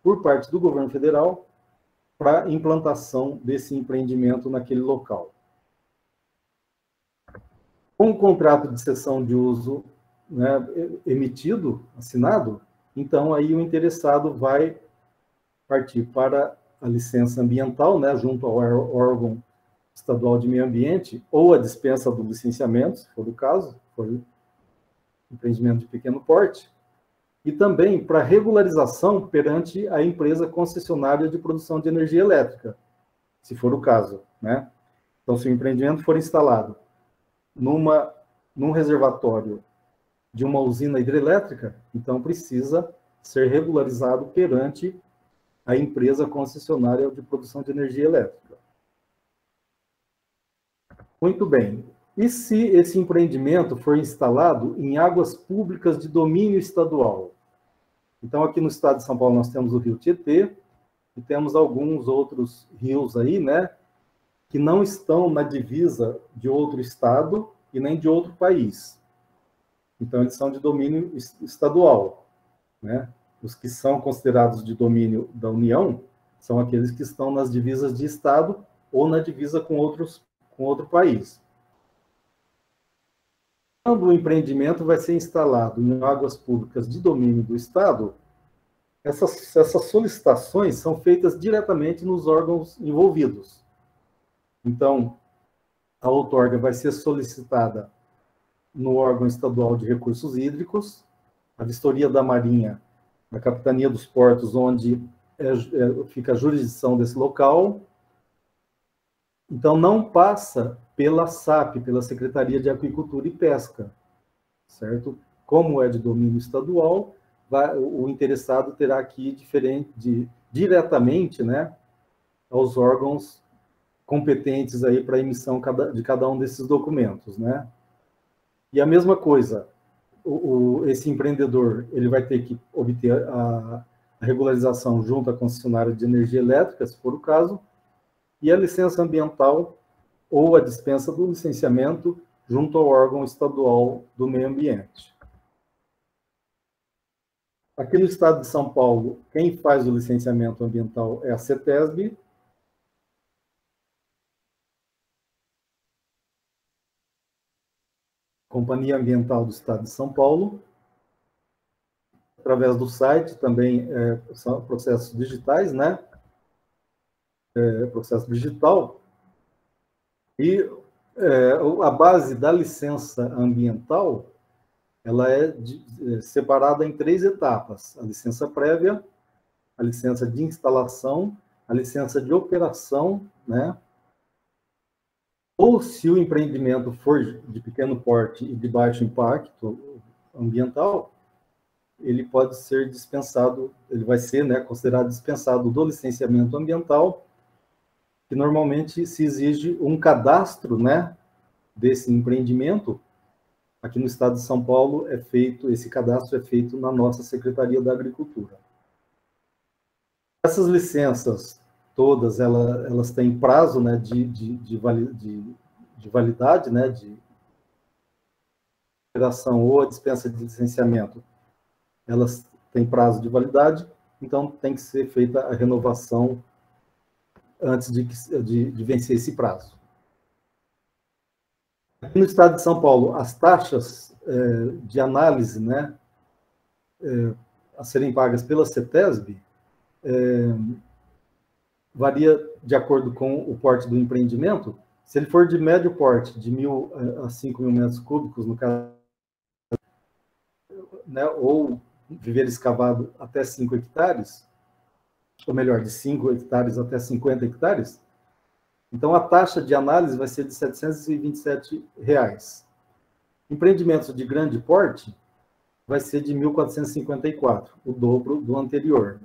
por parte do governo federal para a implantação desse empreendimento naquele local. Com o contrato de cessão de uso, né, emitido, assinado, então aí o interessado vai partir para a licença ambiental, né, junto ao órgão estadual de meio ambiente, ou a dispensa do licenciamento, se for o caso, for empreendimento de pequeno porte, e também para regularização perante a empresa concessionária de produção de energia elétrica, se for o caso, né? Então, se o empreendimento for instalado num reservatório de uma usina hidrelétrica, então precisa ser regularizado perante a empresa concessionária de produção de energia elétrica. Muito bem. E se esse empreendimento for instalado em águas públicas de domínio estadual? Então, aqui no estado de São Paulo, nós temos o rio Tietê, e temos alguns outros rios aí, né, que não estão na divisa de outro estado e nem de outro país. Então, eles são de domínio estadual, né? Os que são considerados de domínio da União são aqueles que estão nas divisas de estado ou na divisa com outro país. Quando o empreendimento vai ser instalado em águas públicas de domínio do Estado, essas solicitações são feitas diretamente nos órgãos envolvidos. Então, a outorga vai ser solicitada no órgão estadual de recursos hídricos, a vistoria da Marinha, a Capitania dos Portos, onde fica a jurisdição desse local. Então, não passa pela SAP, pela Secretaria de Aquicultura e Pesca, certo? Como é de domínio estadual, o interessado terá que ir diretamente, né, aos órgãos competentes aí para a emissão de cada um desses documentos, né? E a mesma coisa, esse empreendedor, ele vai ter que obter a regularização junto à concessionária de energia elétrica, se for o caso, e a licença ambiental ou a dispensa do licenciamento junto ao órgão estadual do meio ambiente. Aqui no estado de São Paulo, quem faz o licenciamento ambiental é a CETESB. Companhia Ambiental do Estado de São Paulo. Através do site também são processos digitais, né? Processo digital. E a base da licença ambiental, ela é separada em 3 etapas: a licença prévia, a licença de instalação, a licença de operação, né? Ou, se o empreendimento for de pequeno porte e de baixo impacto ambiental, ele pode ser dispensado, ele vai ser, né, considerado dispensado do licenciamento ambiental, que normalmente se exige um cadastro, né, desse empreendimento. Aqui no estado de São Paulo esse cadastro é feito na nossa Secretaria da Agricultura. Essas licenças todas, elas têm prazo, né, de validade, né, de operação ou a dispensa de licenciamento. Elas têm prazo de validade, então tem que ser feita a renovação antes de vencer esse prazo. Aqui no estado de São Paulo, as taxas de análise, né, a serem pagas pela CETESB, varia de acordo com o porte do empreendimento. Se ele for de médio porte, de 1.000 a 5.000 metros cúbicos, no caso, né, ou viveiro escavado até 5 hectares, ou melhor, de 5 hectares até 50 hectares, então a taxa de análise vai ser de R$ 727. Empreendimentos de grande porte vai ser de 1.454, o dobro do anterior.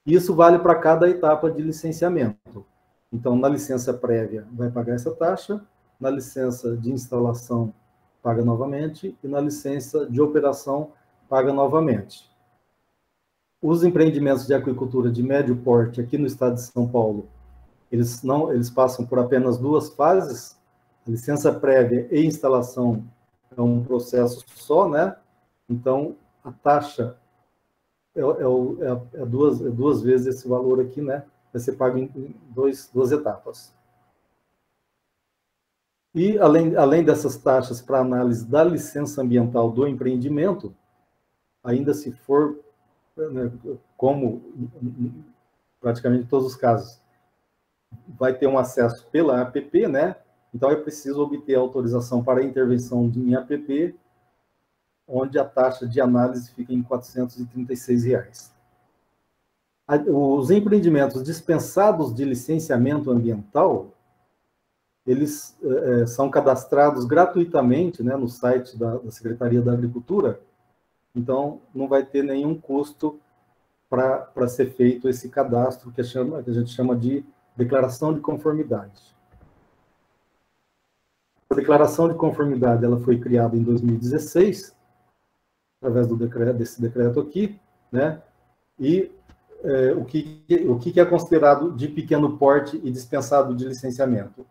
Isso vale para cada etapa de licenciamento. Então, na licença prévia, vai pagar essa taxa, na licença de instalação, paga novamente, e na licença de operação, paga novamente. Os empreendimentos de aquicultura de médio porte aqui no estado de São Paulo, eles passam por apenas 2 fases. A licença prévia e instalação é um processo só, né? Então, a taxa é 2 vezes esse valor aqui, né? Vai ser pago em 2 etapas. E, além dessas taxas para análise da licença ambiental do empreendimento, ainda se for, né, como praticamente em todos os casos, vai ter um acesso pela APP, né? Então, é preciso obter autorização para intervenção em APP, onde a taxa de análise fica em R$ 436. Os empreendimentos dispensados de licenciamento ambiental, eles são cadastrados gratuitamente, né, no site da Secretaria da Agricultura, então não vai ter nenhum custo para ser feito esse cadastro que a gente chama de declaração de conformidade. A declaração de conformidade, ela foi criada em 2016, através desse decreto aqui, né? E o que é considerado de pequeno porte e dispensado de licenciamento?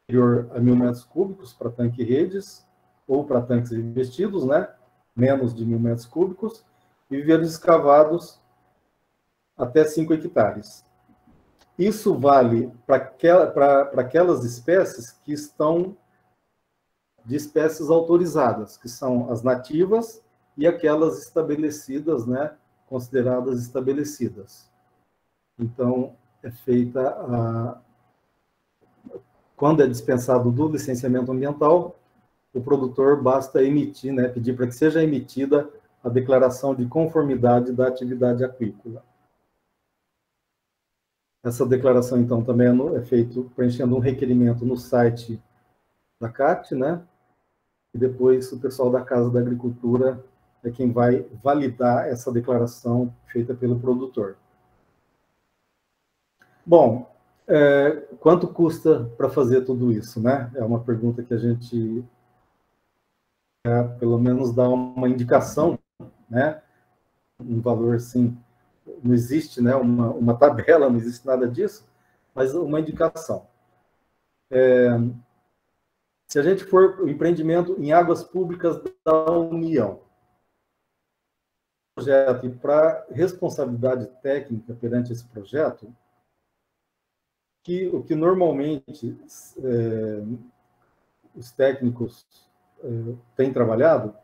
Superior a 1.000 metros cúbicos para tanque e redes, ou para tanques investidos, né? Menos de 1.000 metros cúbicos, e viveiros escavados até 5 hectares. Isso vale para aquelas espécies que estão de espécies autorizadas, que são as nativas e aquelas estabelecidas, né, consideradas estabelecidas. Então, é feita quando é dispensado do licenciamento ambiental, o produtor basta emitir, né, pedir para que seja emitida a declaração de conformidade da atividade aquícola. Essa declaração, então, também é feito preenchendo um requerimento no site da CAT, né? E depois o pessoal da Casa da Agricultura é quem vai validar essa declaração feita pelo produtor. Bom, quanto custa para fazer tudo isso, né? É uma pergunta que a gente, pelo menos, dá uma indicação, né? Um valor, assim, não existe, né, uma tabela, não existe nada disso, mas uma indicação. Se a gente for o empreendimento em águas públicas da União, projeto e para responsabilidade técnica perante esse projeto, o que normalmente os técnicos têm trabalhado,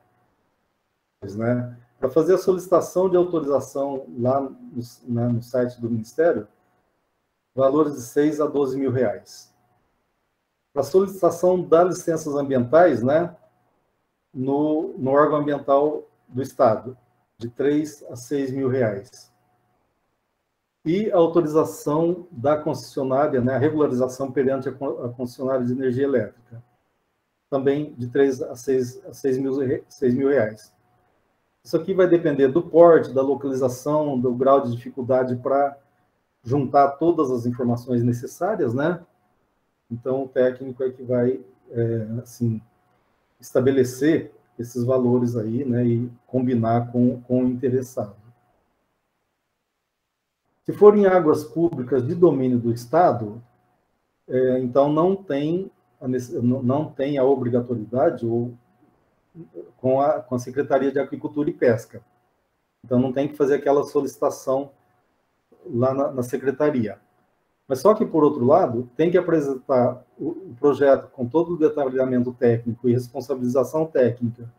né, para fazer a solicitação de autorização lá no site do Ministério, valores de 6 a 12 mil reais. Para a solicitação das licenças ambientais, né, no órgão ambiental do Estado, de 3 a 6 mil reais. E a autorização da concessionária, né, a regularização perante a concessionária de energia elétrica, também de 3 a 6 mil reais. Isso aqui vai depender do porte, da localização, do grau de dificuldade para juntar todas as informações necessárias, né? Então, o técnico é que vai, assim, estabelecer esses valores aí, né, e combinar com o interessado. Se for em águas públicas de domínio do Estado, então não tem a obrigatoriedade ou com a Secretaria de Agricultura e Pesca. Então não tem que fazer aquela solicitação lá na secretaria. Mas só que, por outro lado, tem que apresentar o projeto com todo o detalhamento técnico e responsabilização técnica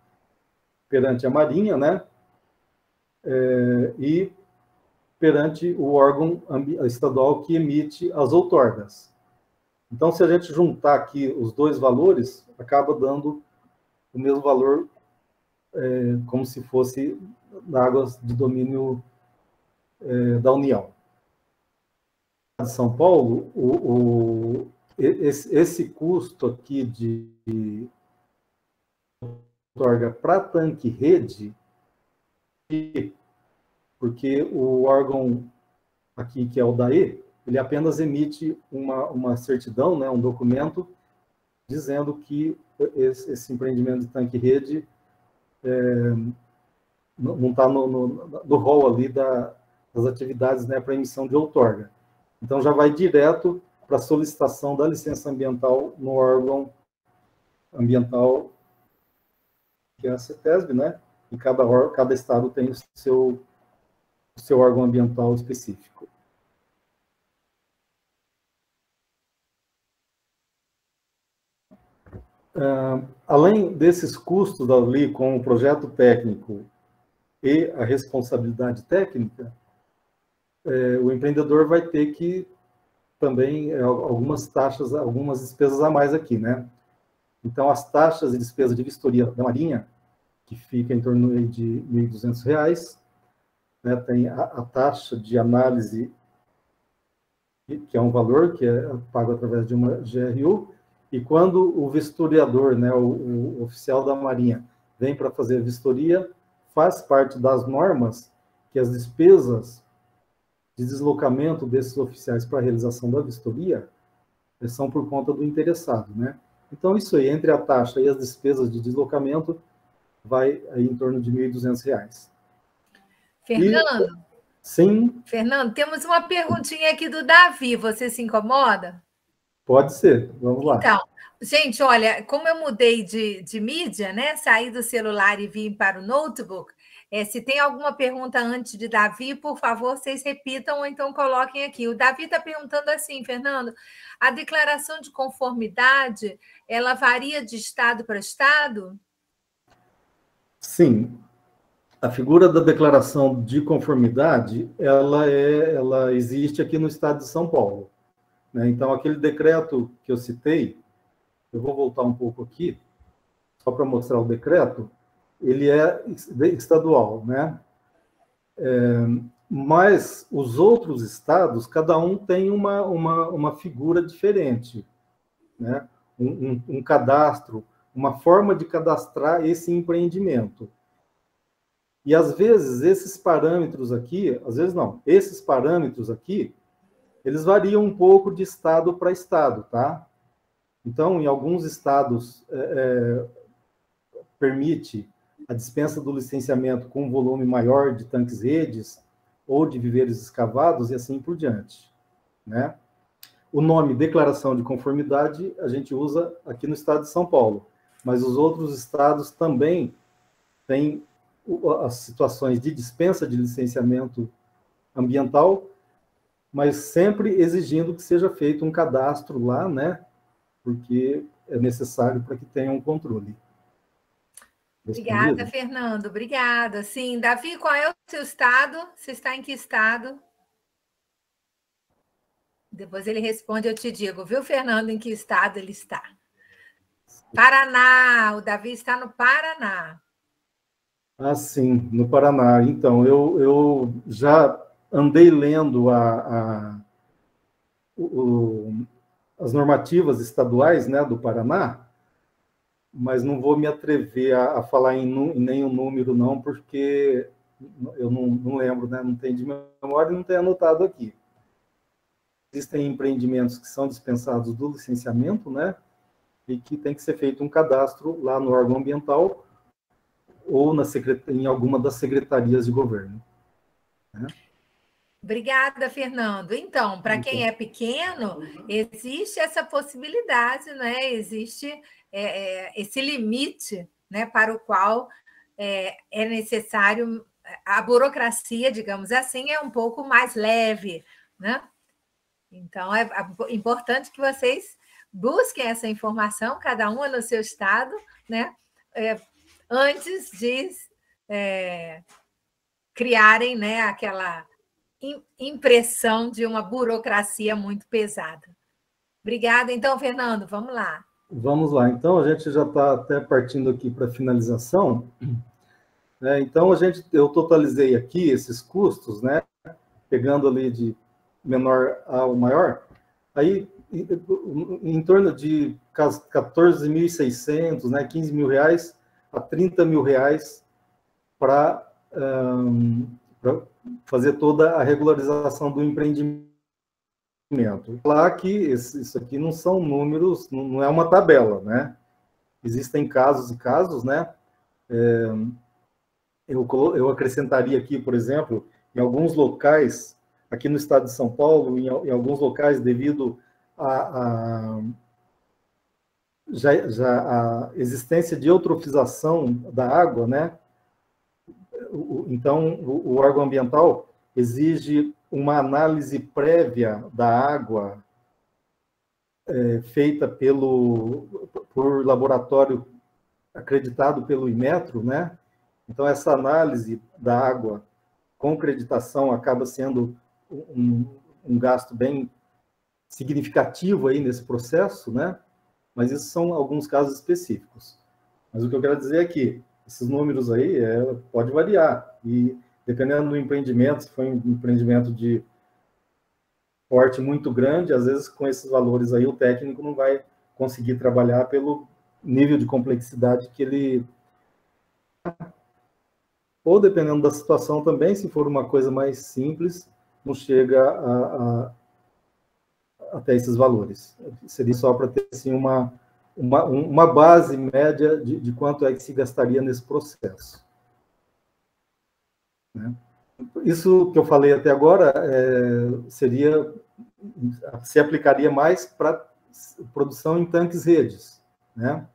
perante a Marinha, né? E perante o órgão estadual que emite as outorgas. Então, se a gente juntar aqui os dois valores, acaba dando o mesmo valor, como se fosse águas de domínio da União. De São Paulo, esse custo aqui de outorga para tanque-rede, porque o órgão aqui, que é o DAE, ele apenas emite uma certidão, né, um documento, dizendo que esse empreendimento de tanque-rede não está no rol ali das atividades, né, para emissão de outorga. Então, já vai direto para a solicitação da licença ambiental no órgão ambiental, que é a CETESB, né? E cada estado tem o seu órgão ambiental específico. Além desses custos ali com o projeto técnico e a responsabilidade técnica, o empreendedor vai ter que também algumas taxas, algumas despesas a mais aqui, né? Então, as taxas e despesas de vistoria da Marinha, que fica em torno de R$ 1.200, né? Tem a taxa de análise, que é um valor que é pago através de uma GRU, e quando o vistoriador, né, o oficial da Marinha, vem para fazer a vistoria, faz parte das normas que as despesas de deslocamento desses oficiais para a realização da vistoria são por conta do interessado, né? Então, isso aí, entre a taxa e as despesas de deslocamento, vai aí em torno de R$ 1.200. Fernando? Sim. Fernando, temos uma perguntinha aqui do Davi. Você se incomoda? Pode ser, vamos lá. Então, gente, olha, como eu mudei de mídia, né? Saí do celular e vim para o notebook. Se tem alguma pergunta antes de Davi, por favor, vocês repitam ou então coloquem aqui. O Davi está perguntando assim, Fernando, a declaração de conformidade, ela varia de estado para estado? Sim. A figura da declaração de conformidade, ela existe aqui no estado de São Paulo, né? Então, aquele decreto que eu citei, eu vou voltar um pouco aqui, só para mostrar o decreto, ele é estadual, né? Mas os outros estados, cada um tem uma figura diferente, né? Um cadastro, uma forma de cadastrar esse empreendimento. E, às vezes, esses parâmetros aqui, às vezes não, esses parâmetros aqui, eles variam um pouco de estado para estado, tá? Então, em alguns estados, permite a dispensa do licenciamento com um volume maior de tanques-redes ou de viveiros escavados e assim por diante, né? O nome declaração de conformidade a gente usa aqui no estado de São Paulo, mas os outros estados também têm as situações de dispensa de licenciamento ambiental, mas sempre exigindo que seja feito um cadastro lá, né? Porque é necessário para que tenha um controle. Obrigada, Fernando. Obrigada. Sim, Davi, qual é o seu estado? Você está em que estado? Depois ele responde, eu te digo, viu, Fernando, em que estado ele está? Paraná, o Davi está no Paraná. Ah, sim, no Paraná. Então, eu já andei lendo as normativas estaduais, né, do Paraná, mas não vou me atrever a falar em nenhum número, não, porque eu não lembro, né, não tenho de memória e não tenho anotado aqui. Existem empreendimentos que são dispensados do licenciamento, né, e que tem que ser feito um cadastro lá no órgão ambiental ou em alguma das secretarias de governo, né? Obrigada, Fernando. Então, para quem é pequeno, existe essa possibilidade, né? Existe esse limite, né, para o qual é necessário a burocracia, digamos assim, é um pouco mais leve, né? Então, é importante que vocês busquem essa informação, cada uma no seu estado, né? Antes de criarem, né, aquela impressão de uma burocracia muito pesada. Obrigada. Então, Fernando, vamos lá. Vamos lá. Então, a gente já está até partindo aqui para a finalização. Então, eu totalizei aqui esses custos, né, pegando ali de menor ao maior, aí em torno de 14.600, né, 15 mil reais a 30 mil reais para fazer toda a regularização do empreendimento. Lá que isso aqui não são números, não é uma tabela, né? Existem casos e casos, né? Eu acrescentaria aqui, por exemplo, em alguns locais, aqui no estado de São Paulo, em alguns locais, devido a existência de eutrofização da água, né? Então, o órgão ambiental exige uma análise prévia da água feita por laboratório acreditado pelo Inmetro, né? Então, essa análise da água com acreditação acaba sendo um gasto bem significativo aí nesse processo, né? Mas isso são alguns casos específicos. Mas o que eu quero dizer é que esses números aí pode variar. E dependendo do empreendimento, se for um empreendimento de porte muito grande, às vezes com esses valores aí o técnico não vai conseguir trabalhar pelo nível de complexidade que ele... Ou dependendo da situação também, se for uma coisa mais simples, não chega até esses valores. Seria só para ter assim, uma base média de quanto é que se gastaria nesse processo. Né? Isso que eu falei até agora se aplicaria mais para produção em tanques-redes, né?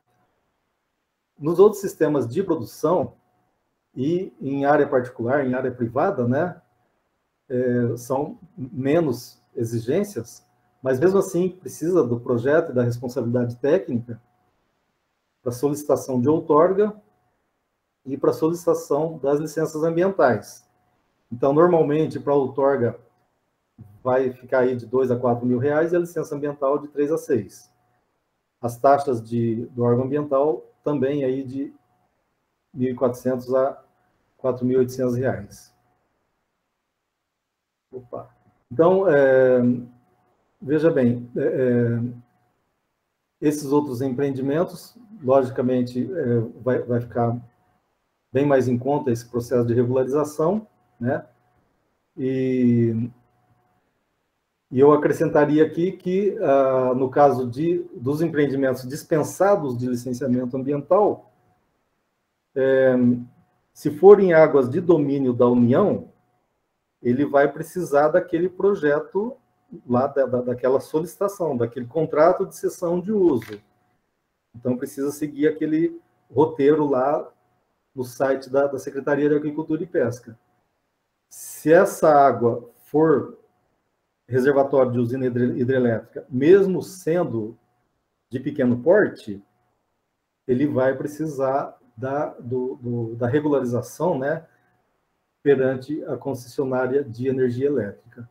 Nos outros sistemas de produção e em área particular, em área privada, né, são menos exigências, mas mesmo assim precisa do projeto e da responsabilidade técnica para solicitação de outorga e para solicitação das licenças ambientais. Então, normalmente, para a outorga, vai ficar aí de 2 a 4 mil reais e a licença ambiental de 3 a 6. As taxas do órgão ambiental também aí de R$ 1.400 a R$ 4.800. Opa. Então, veja bem, esses outros empreendimentos, logicamente, vai ficar bem mais em conta esse processo de regularização, né? E eu acrescentaria aqui que, no caso dos empreendimentos dispensados de licenciamento ambiental, se forem águas de domínio da União, ele vai precisar daquele projeto lá, daquela solicitação, daquele contrato de cessão de uso. Então, precisa seguir aquele roteiro lá no site da Secretaria de Agricultura e Pesca. Se essa água for reservatório de usina hidrelétrica, mesmo sendo de pequeno porte, ele vai precisar da regularização, né, perante a concessionária de energia elétrica.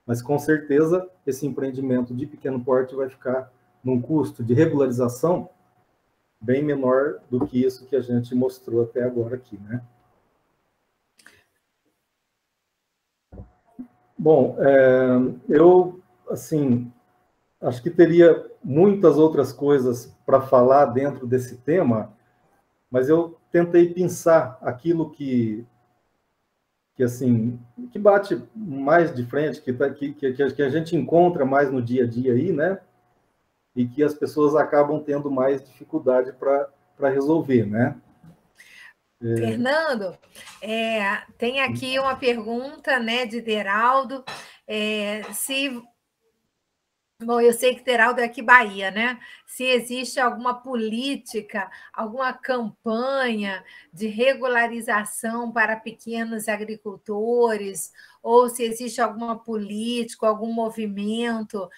Mas, com certeza, esse empreendimento de pequeno porte vai ficar num custo de regularização bem menor do que isso que a gente mostrou até agora aqui, né? Bom, eu, assim, acho que teria muitas outras coisas para falar dentro desse tema, mas eu tentei pensar aquilo que assim, que bate mais de frente, que a gente encontra mais no dia a dia aí, né? E que as pessoas acabam tendo mais dificuldade para resolver, né? Fernando, tem aqui uma pergunta, né, de Deraldo. Bom, eu sei que Deraldo é aqui Bahia, né? Se existe alguma política, alguma campanha de regularização para pequenos agricultores, ou se existe alguma política, algum movimento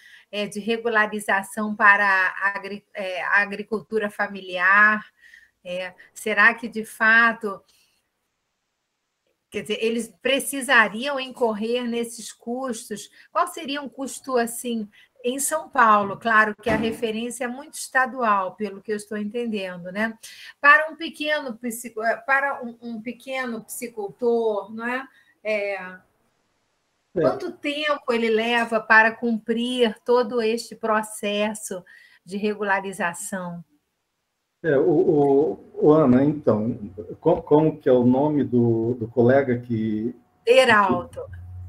de regularização para a agricultura familiar. Será que, de fato, quer dizer, eles precisariam incorrer nesses custos? Qual seria um custo, assim, em São Paulo? Claro que a referência é muito estadual, pelo que eu estou entendendo, né? Para um pequeno piscicultor, não é? Quanto tempo ele leva para cumprir todo este processo de regularização? Ana, então, como que é o nome do colega que... Deraldo.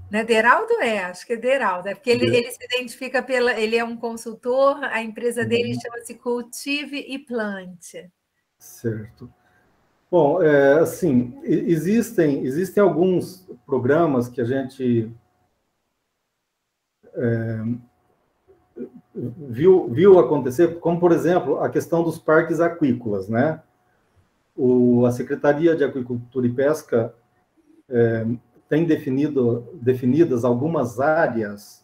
Não é Deraldo? Acho que é Deraldo. É porque ele se identifica ele é um consultor, a empresa dele chama-se Cultive e Plante. Certo. Bom, assim, existem alguns programas que a gente viu acontecer, como, por exemplo, a questão dos parques aquícolas, né? A Secretaria de Agricultura e Pesca tem definidas algumas áreas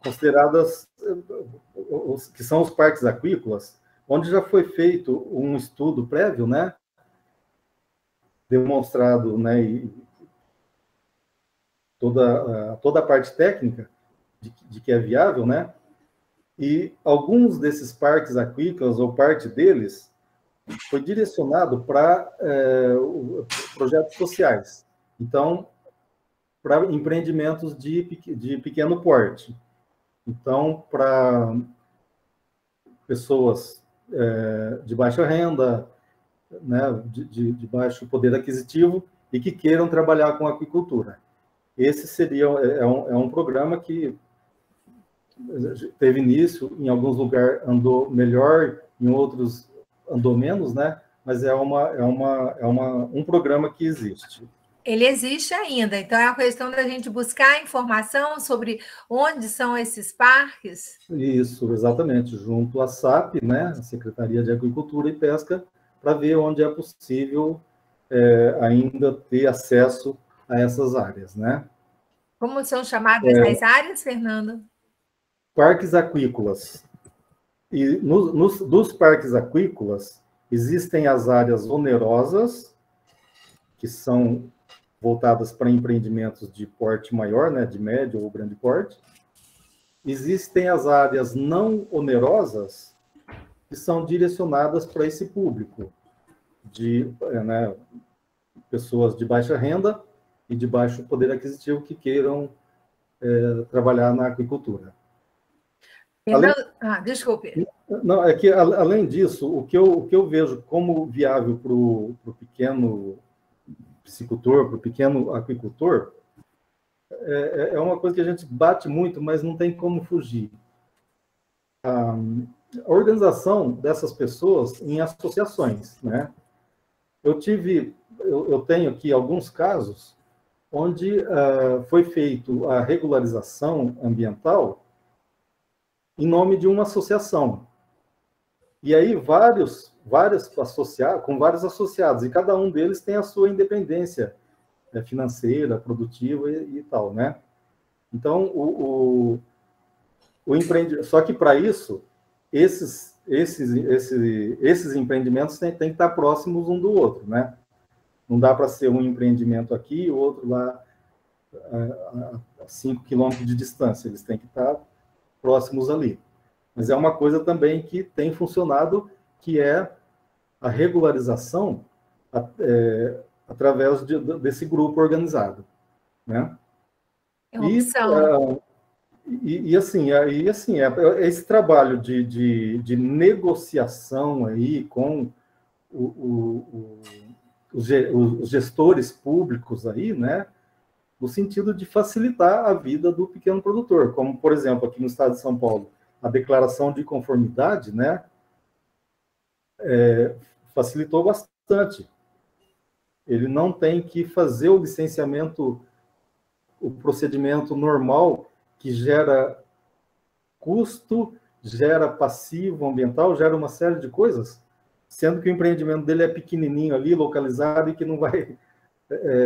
consideradas, que são os parques aquícolas, onde já foi feito um estudo prévio, né? Demonstrado, né? E toda a parte técnica de que é viável, né? E alguns desses parques aquícolas, ou parte deles, foi direcionado para projetos sociais. Então, para empreendimentos de pequeno porte. Então, para pessoas de baixa renda, né, de baixo poder aquisitivo, e que queiram trabalhar com aquicultura. Esse seria um programa que teve início, em alguns lugares andou melhor, em outros andou menos, né? Mas é um programa que existe. Ele existe ainda, então é a questão da gente buscar informação sobre onde são esses parques? Isso, exatamente, junto à SAP, né, a Secretaria de Agricultura e Pesca, para ver onde é possível ainda ter acesso a essas áreas, né? Como são chamadas as áreas, Fernando? Parques aquícolas. E dos parques aquícolas, existem as áreas onerosas, que são voltadas para empreendimentos de porte maior, né, de médio ou grande porte. Existem as áreas não onerosas, que são direcionadas para esse público, de né, pessoas de baixa renda e de baixo poder aquisitivo que queiram trabalhar na aquicultura. Desculpe. Não, é que, além disso, o que eu vejo como viável para o pequeno piscicultor, para o pequeno aquicultor, é uma coisa que a gente bate muito, mas não tem como fugir. A organização dessas pessoas em associações, né? Eu tenho aqui alguns casos onde foi feito a regularização ambiental em nome de uma associação. E aí com vários associados, e cada um deles tem a sua independência financeira, produtiva e tal, né? Então, o empreendimento... Só que, para isso, esses empreendimentos têm que estar próximos um do outro, né? Não dá para ser um empreendimento aqui e o outro lá a 5 quilômetros de distância. Eles têm que estar próximos ali. Mas é uma coisa também que tem funcionado, que é a regularização através desse grupo organizado, né? É uma opção. E assim, esse trabalho de negociação aí com os gestores públicos aí, né? No sentido de facilitar a vida do pequeno produtor, como, por exemplo, aqui no estado de São Paulo, a declaração de conformidade, né? Facilitou bastante. Ele não tem que fazer o licenciamento, o procedimento normal, que gera custo, gera passivo ambiental, gera uma série de coisas, sendo que o empreendimento dele é pequenininho ali, localizado, e que não vai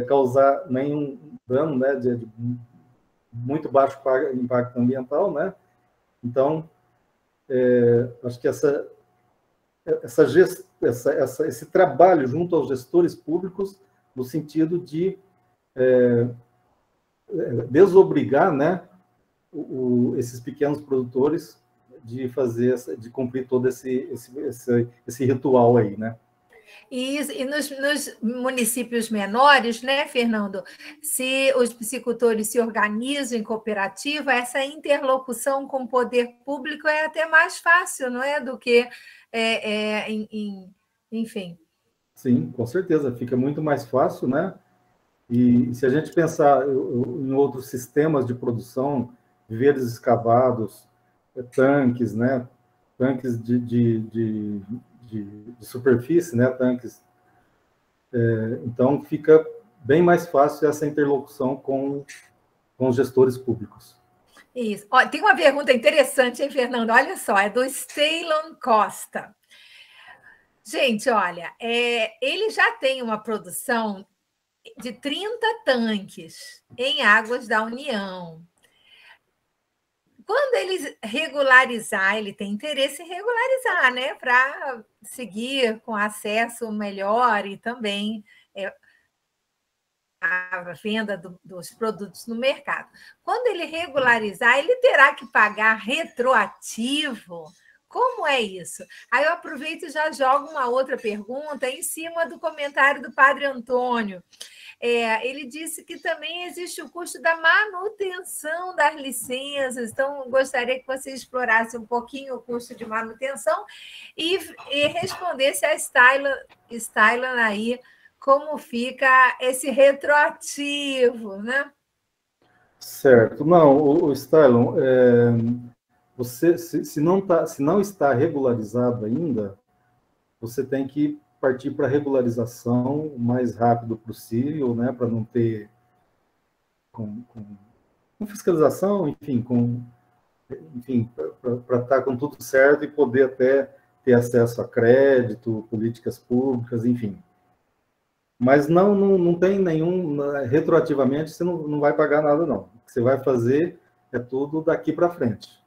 causar nenhum dano, né, de muito baixo impacto ambiental, né? Então, acho que esse trabalho junto aos gestores públicos, no sentido de desobrigar, né, esses pequenos produtores de cumprir todo esse ritual aí, né? E nos municípios menores, né, Fernando, se os piscicultores se organizam em cooperativa, essa interlocução com o poder público é até mais fácil, não é? Do que, enfim. Sim, com certeza, fica muito mais fácil, né? E se a gente pensar em outros sistemas de produção, vieiros escavados, tanques, né? Tanques de superfície, né? Tanques. Então, fica bem mais fácil essa interlocução com os gestores públicos. Isso. Ó, tem uma pergunta interessante, hein, Fernando? Olha só, é do Stalon Costa. Gente, olha, ele já tem uma produção de 30 tanques em águas da União. Quando ele regularizar, ele tem interesse em regularizar, né? Para seguir com acesso melhor e também a venda dos produtos no mercado. Quando ele regularizar, ele terá que pagar retroativo. Como é isso? Aí eu aproveito e já jogo uma outra pergunta em cima do comentário do Padre Antônio. Ele disse que também existe o custo da manutenção das licenças, então gostaria que você explorasse um pouquinho o custo de manutenção e respondesse a Stylan aí como fica esse retroativo, né? Certo. Não, o Stylan, você, se não está regularizado ainda, você tem que partir para a regularização o mais rápido possível, né, para não ter com fiscalização, enfim, para estar com tudo certo e poder até ter acesso a crédito, políticas públicas, enfim. Mas não tem nenhum, retroativamente, você não vai pagar nada, não. O que você vai fazer é tudo daqui para frente,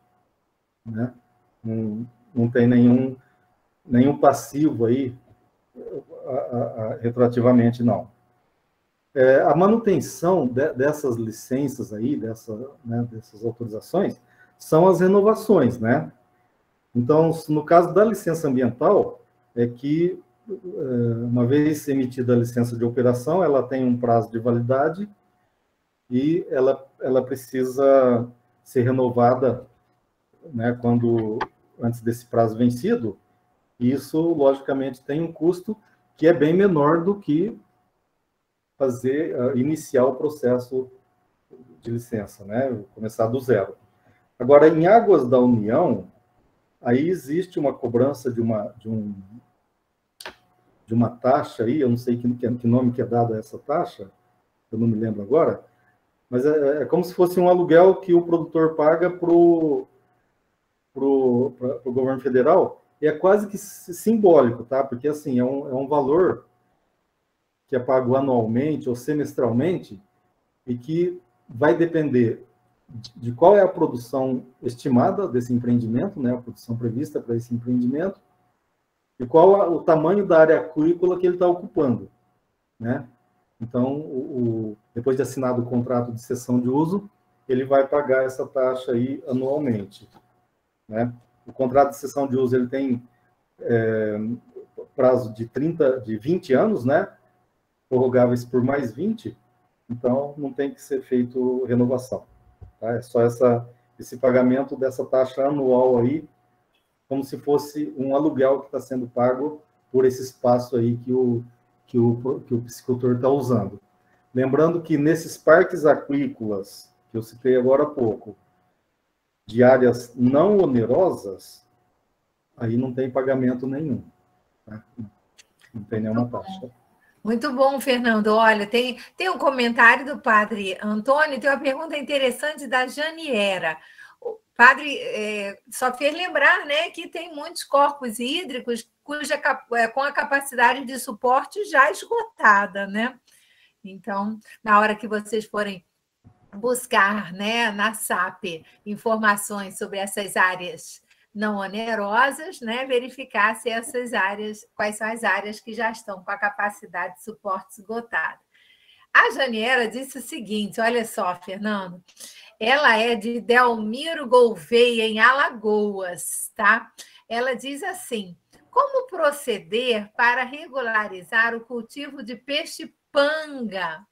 né? Não tem nenhum passivo aí, retroativamente, não. A manutenção dessas licenças aí, dessas autorizações, são as renovações, né? Então, no caso da licença ambiental, é que, uma vez emitida a licença de operação, ela tem um prazo de validade e ela precisa ser renovada, né, antes desse prazo vencido. E isso, logicamente, tem um custo que é bem menor do que iniciar o processo de licença, né, começar do zero. Agora, em águas da União, aí existe uma cobrança de uma taxa aí, eu não sei que nome que é dado a essa taxa, eu não me lembro agora, mas é como se fosse um aluguel que o produtor paga para o governo federal, e é quase que simbólico, tá? Porque, assim, é um valor que é pago anualmente ou semestralmente e que vai depender de qual é a produção estimada desse empreendimento, né? A produção prevista para esse empreendimento, e qual o tamanho da área aquícola que ele está ocupando, né? Então, depois de assinado o contrato de cessão de uso, ele vai pagar essa taxa aí anualmente, né? O contrato de cessão de uso ele tem prazo de 20 anos, né? Prorrogáveis por mais 20, então não tem que ser feito renovação, tá? É só esse pagamento dessa taxa anual aí, como se fosse um aluguel que está sendo pago por esse espaço aí que o piscicultor está usando. Lembrando que nesses parques aquícolas, que eu citei agora há pouco, de áreas não onerosas, aí não tem pagamento nenhum, tá? Não tem nenhuma taxa. Muito bom, Fernando. Olha, tem um comentário do padre Antônio, tem uma pergunta interessante da Janiera. O padre só fez lembrar, né, que tem muitos corpos hídricos com a capacidade de suporte já esgotada, né? Então, na hora que vocês forem buscar, né, na SAP informações sobre essas áreas não onerosas, né, verificar se essas áreas, quais são as áreas que já estão com a capacidade de suporte esgotada. A Janiera disse o seguinte, olha só, Fernando, ela é de Delmiro Gouveia, em Alagoas, tá? Ela diz assim, como proceder para regularizar o cultivo de peixe-panga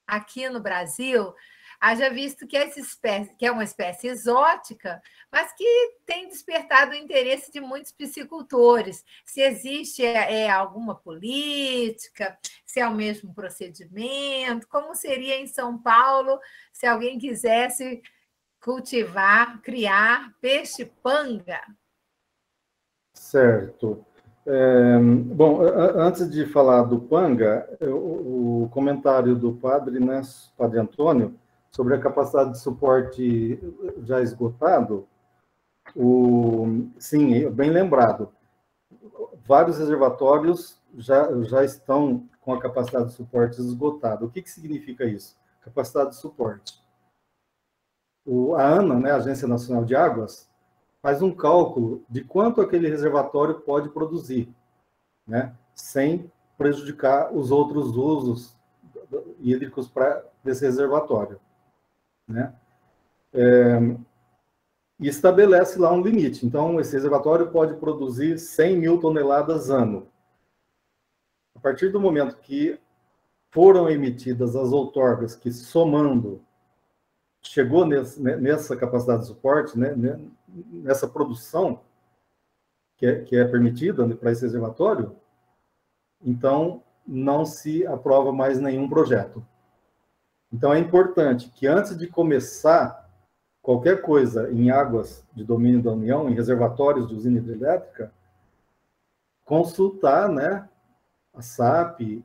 aqui no Brasil? Haja visto que essa espécie, que é uma espécie exótica, mas que tem despertado o interesse de muitos piscicultores. Se existe alguma política, se é o mesmo procedimento, como seria em São Paulo se alguém quisesse cultivar, criar peixe-panga? Certo. Bom, antes de falar do panga, o comentário do padre, né, padre Antônio, sobre a capacidade de suporte já esgotado, sim, bem lembrado. Vários reservatórios já estão com a capacidade de suporte esgotada. O que significa isso? Capacidade de suporte. A ANA, né, a Agência Nacional de Águas, faz um cálculo de quanto aquele reservatório pode produzir, né, sem prejudicar os outros usos hídricos desse reservatório, né? E estabelece lá um limite. Então, esse reservatório pode produzir 100 mil toneladas ano. A partir do momento que foram emitidas as outorgas que, somando, chegou nessa capacidade de suporte, né, nessa produção que é permitida para esse reservatório, então não se aprova mais nenhum projeto. Então é importante que antes de começar qualquer coisa em águas de domínio da União, em reservatórios de usina hidrelétrica, consultar, né, a SAP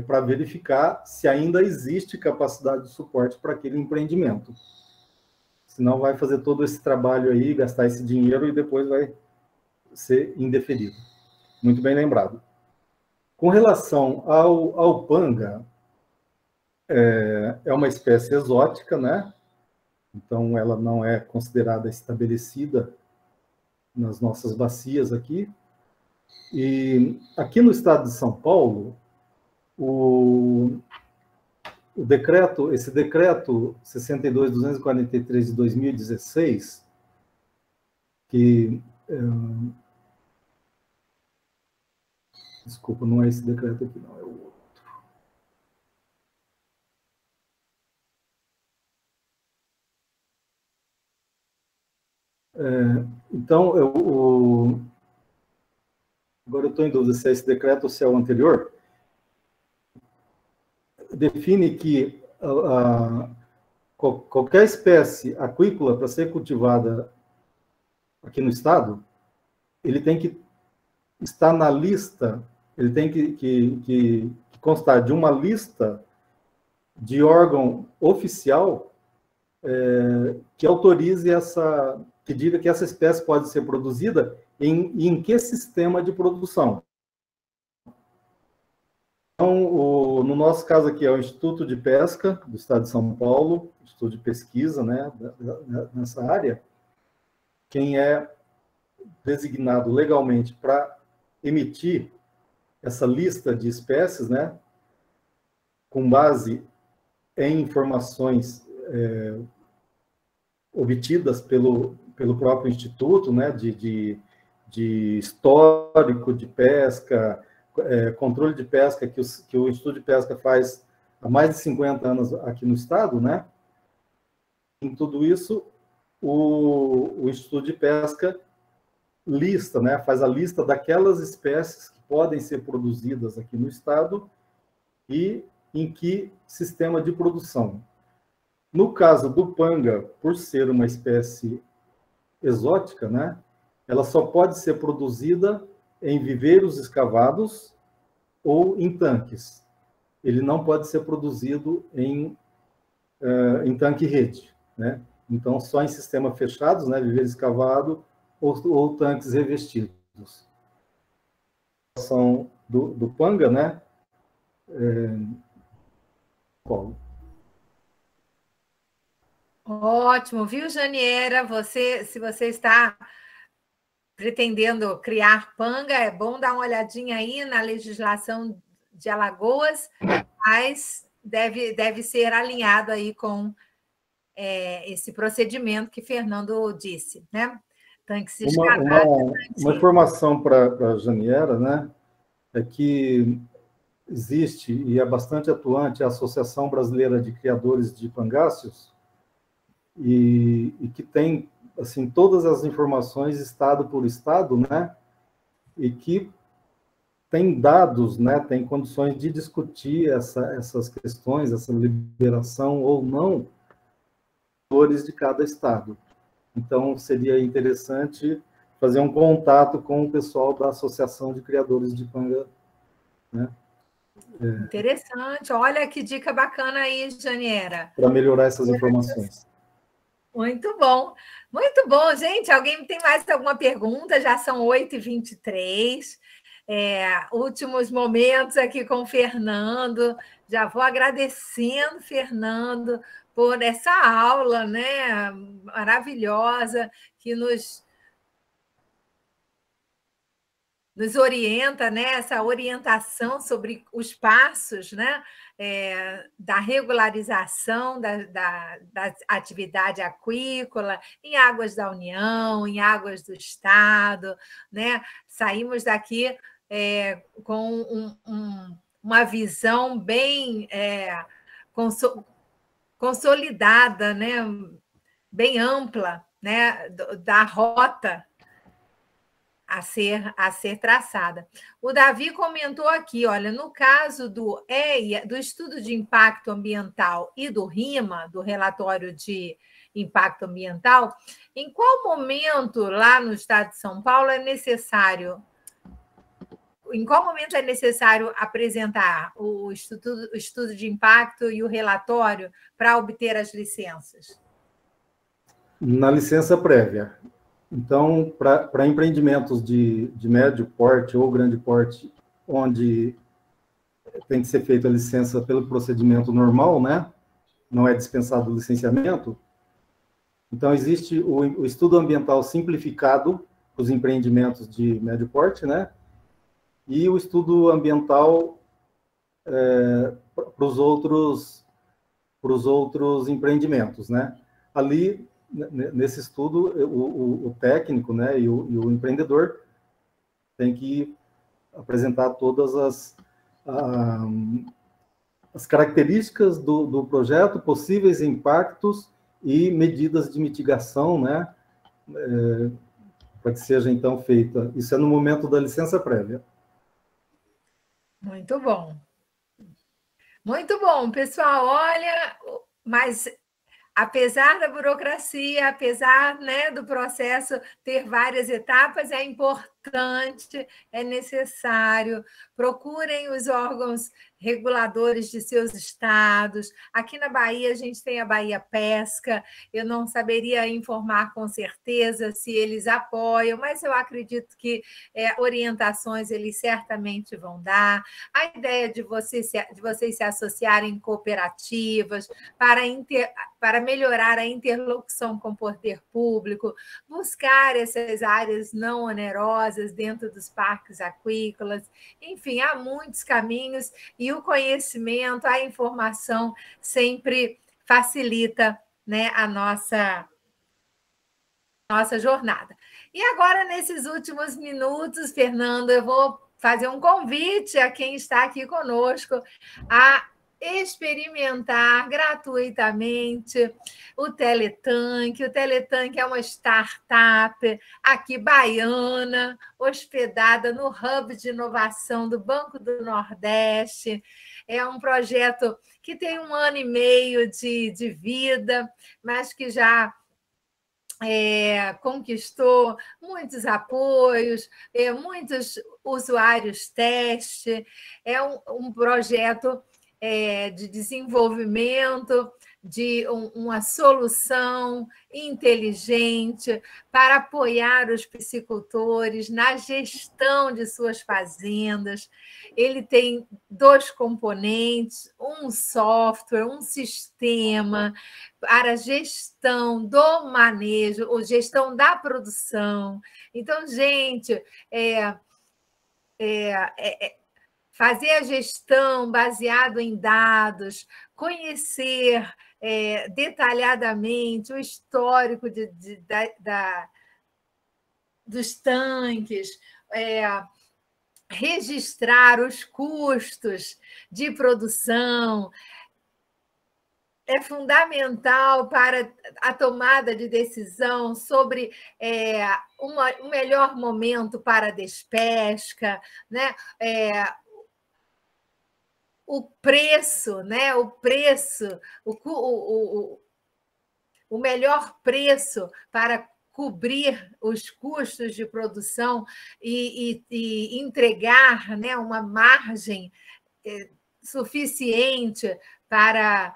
para verificar se ainda existe capacidade de suporte para aquele empreendimento. Senão vai fazer todo esse trabalho aí, gastar esse dinheiro e depois vai ser indeferido. Muito bem lembrado. Com relação ao panga, é uma espécie exótica, né? Então, ela não é considerada estabelecida nas nossas bacias aqui. E aqui no estado de São Paulo, esse decreto 62.243 de 2016, que Desculpa, não é esse decreto aqui, não, é o outro. Então, agora eu estou em dúvida se é esse decreto ou se é o anterior. Define que qualquer espécie aquícola, para ser cultivada aqui no estado, ele tem que estar na lista, ele tem que constar de uma lista de órgão oficial que autorize que diga que essa espécie pode ser produzida em que sistema de produção. Então, no nosso caso aqui é o Instituto de Pesca do Estado de São Paulo, Instituto de Pesquisa, né, nessa área. Quem é designado legalmente para emitir essa lista de espécies, né, com base em informações obtidas pelo próprio Instituto, né, de histórico de pesca, controle de pesca que o Instituto de Pesca faz há mais de 50 anos aqui no estado, né? Em tudo isso, o Instituto de Pesca lista, né? Faz a lista daquelas espécies que podem ser produzidas aqui no estado e em que sistema de produção. No caso do panga, por ser uma espécie exótica, né? Ela só pode ser produzida em viveiros escavados ou em tanques. Ele não pode ser produzido em tanque-rede, né? Então, só em sistema fechados, né? Viveiro escavado ou tanques revestidos. São do panga, né? Ótimo, viu, Janiera? Se você está pretendendo criar panga, é bom dar uma olhadinha aí na legislação de Alagoas, mas deve ser alinhado aí com esse procedimento que Fernando disse, né? Tanques escavados. Uma informação para a Janiera, né, é que existe, e é bastante atuante, a Associação Brasileira de Criadores de Pangáceos, e que tem assim, todas as informações estado por estado, né? E que tem dados, né? Tem condições de discutir essas questões, essa liberação ou não, de cada estado. Então, seria interessante fazer um contato com o pessoal da Associação de Criadores de Panga, né? Interessante. Olha que dica bacana aí, Janiera. Para melhorar essas informações. Muito bom, gente. Alguém tem mais alguma pergunta? Já são 8h23. Últimos momentos aqui com o Fernando. Já vou agradecendo, Fernando, por essa aula, né, maravilhosa, que nos orienta, né, essa orientação sobre os passos, né, da regularização da atividade aquícola em águas da União, em águas do Estado, né? Saímos daqui com uma visão bem consolidada, né? Bem ampla, né? Da rota a ser traçada. O Davi comentou aqui, olha, no caso do EIA, do Estudo de Impacto Ambiental e do RIMA, do Relatório de Impacto Ambiental, em qual momento lá no estado de São Paulo em qual momento é necessário apresentar o estudo de impacto e o relatório para obter as licenças? Na licença prévia. Então, para empreendimentos de médio porte ou grande porte, onde tem que ser feita a licença pelo procedimento normal, né? Não é dispensado o licenciamento. Então, existe o estudo ambiental simplificado para os empreendimentos de médio porte, né? E o estudo ambiental para os outros empreendimentos, né? Ali nesse estudo, o técnico, né, e o empreendedor tem que apresentar todas as características do projeto, possíveis impactos e medidas de mitigação, né, para que seja, então, feita. Isso é no momento da licença prévia. Muito bom. Muito bom, pessoal. Olha, mas apesar da burocracia, apesar, né, do processo ter várias etapas, é importante, é necessário. Procurem os órgãos reguladores de seus estados. Aqui na Bahia, a gente tem a Bahia Pesca. Eu não saberia informar com certeza se eles apoiam, mas eu acredito que orientações eles certamente vão dar. A ideia de vocês se associarem em cooperativas para melhorar a interlocução com o poder público, buscar essas áreas não onerosas dentro dos parques aquícolas. Enfim, há muitos caminhos e o conhecimento, a informação sempre facilita, né, a nossa jornada. E agora, nesses últimos minutos, Fernando, eu vou fazer um convite a quem está aqui conosco a experimentar gratuitamente o Teletanque. O Teletanque é uma startup aqui baiana, hospedada no Hub de Inovação do Banco do Nordeste. É um projeto que tem 1 ano e meio de vida, mas que já conquistou muitos apoios, muitos usuários teste. É um projeto de desenvolvimento de uma solução inteligente para apoiar os piscicultores na gestão de suas fazendas. Ele tem 2 componentes, um software, um sistema para gestão do manejo, ou gestão da produção. Então, gente, fazer a gestão baseado em dados, conhecer detalhadamente o histórico dos tanques, registrar os custos de produção, é fundamental para a tomada de decisão sobre um melhor momento para a despesca, né? O preço, né? O melhor preço para cobrir os custos de produção e entregar, né, uma margem suficiente para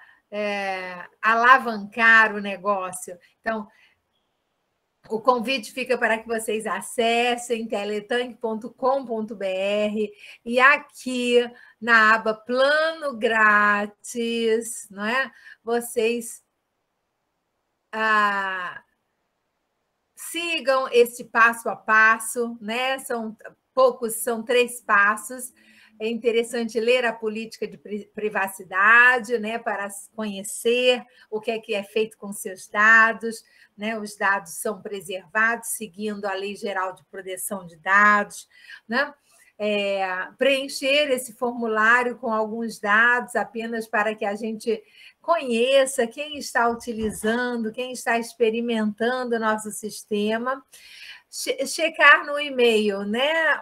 alavancar o negócio. Então, o convite fica para que vocês acessem teletanque.com.br e aqui na aba Plano Grátis, não é? Vocês sigam esse passo a passo, né? São 3 passos. É interessante ler a política de privacidade, né, para conhecer o que é feito com seus dados, né? Os dados são preservados seguindo a Lei Geral de Proteção de Dados, né? Preencher esse formulário com alguns dados apenas para que a gente conheça quem está utilizando, quem está experimentando o nosso sistema. Checar no e-mail, né,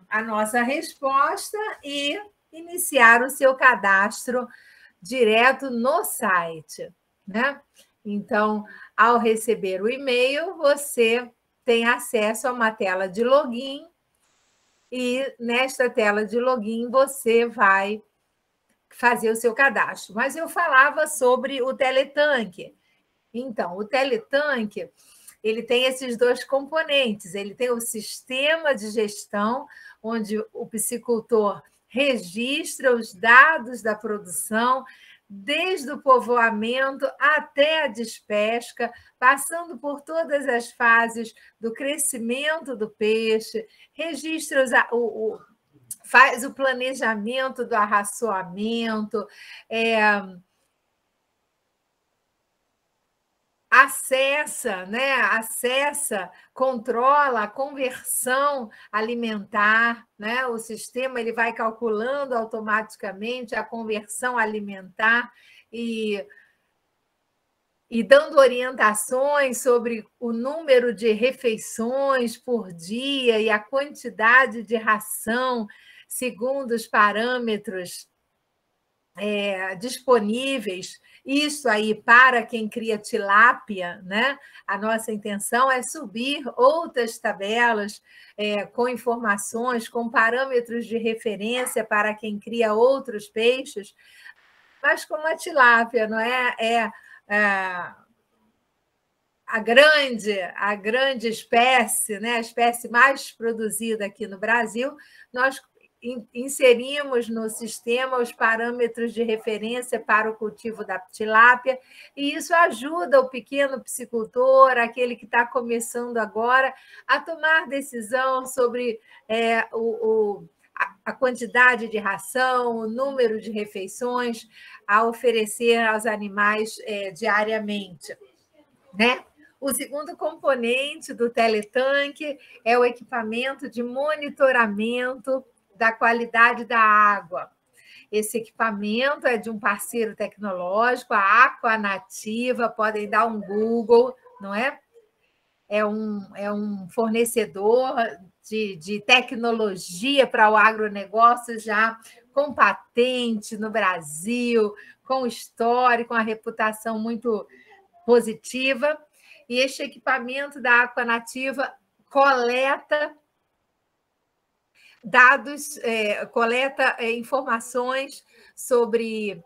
a nossa resposta e iniciar o seu cadastro direto no site, né? Então, ao receber o e-mail, você tem acesso a uma tela de login e nesta tela de login você vai fazer o seu cadastro. Mas eu falava sobre o Teletanque. Então, o Teletanque ele tem esses 2 componentes. Ele tem o sistema de gestão, onde o piscicultor registra os dados da produção, desde o povoamento até a despesca, passando por todas as fases do crescimento do peixe, registra faz o planejamento do arraçoamento, acessa, né? Controla a conversão alimentar, né? O sistema ele vai calculando automaticamente a conversão alimentar e dando orientações sobre o número de refeições por dia e a quantidade de ração segundo os parâmetros disponíveis. Isso aí para quem cria tilápia, né? A nossa intenção é subir outras tabelas com informações, com parâmetros de referência para quem cria outros peixes, mas como a tilápia, não é? A grande espécie, né? A espécie mais produzida aqui no Brasil, nós inserimos no sistema os parâmetros de referência para o cultivo da tilápia, e isso ajuda o pequeno piscicultor, aquele que está começando agora, a tomar decisão sobre a quantidade de ração, o número de refeições a oferecer aos animais diariamente, né? O segundo componente do teletanque é o equipamento de monitoramento da qualidade da água. Esse equipamento é de um parceiro tecnológico, a Aquanativa, podem dar um Google, não é? É um fornecedor de tecnologia para o agronegócio já com patente no Brasil, com histórico, com a reputação muito positiva. E este equipamento da Aquanativa coleta dados, coleta informações sobre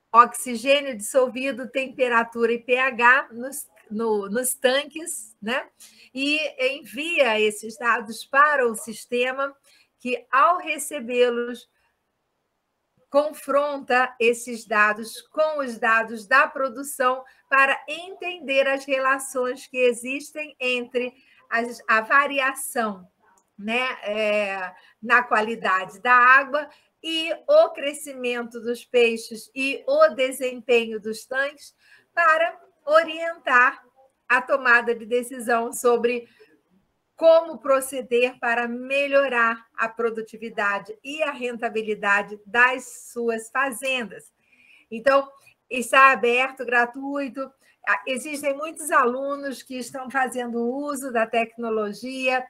oxigênio dissolvido, temperatura e pH nos tanques, né? E envia esses dados para o sistema, que, ao recebê-los, confronta esses dados com os dados da produção para entender as relações que existem entre a variação, né, na qualidade da água e o crescimento dos peixes e o desempenho dos tanques, para orientar a tomada de decisão sobre como proceder para melhorar a produtividade e a rentabilidade das suas fazendas. Então, está aberto, gratuito. Existem muitos alunos que estão fazendo uso da tecnologia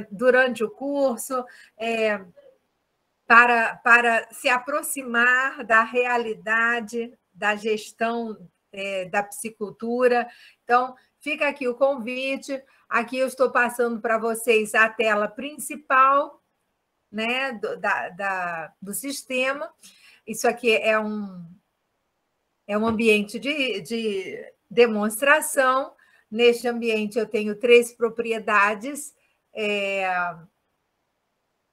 durante o curso, para se aproximar da realidade da gestão da piscicultura. Então, fica aqui o convite. Aqui eu estou passando para vocês a tela principal, né, do sistema. Isso aqui é um ambiente de demonstração. Neste ambiente, eu tenho 3 propriedades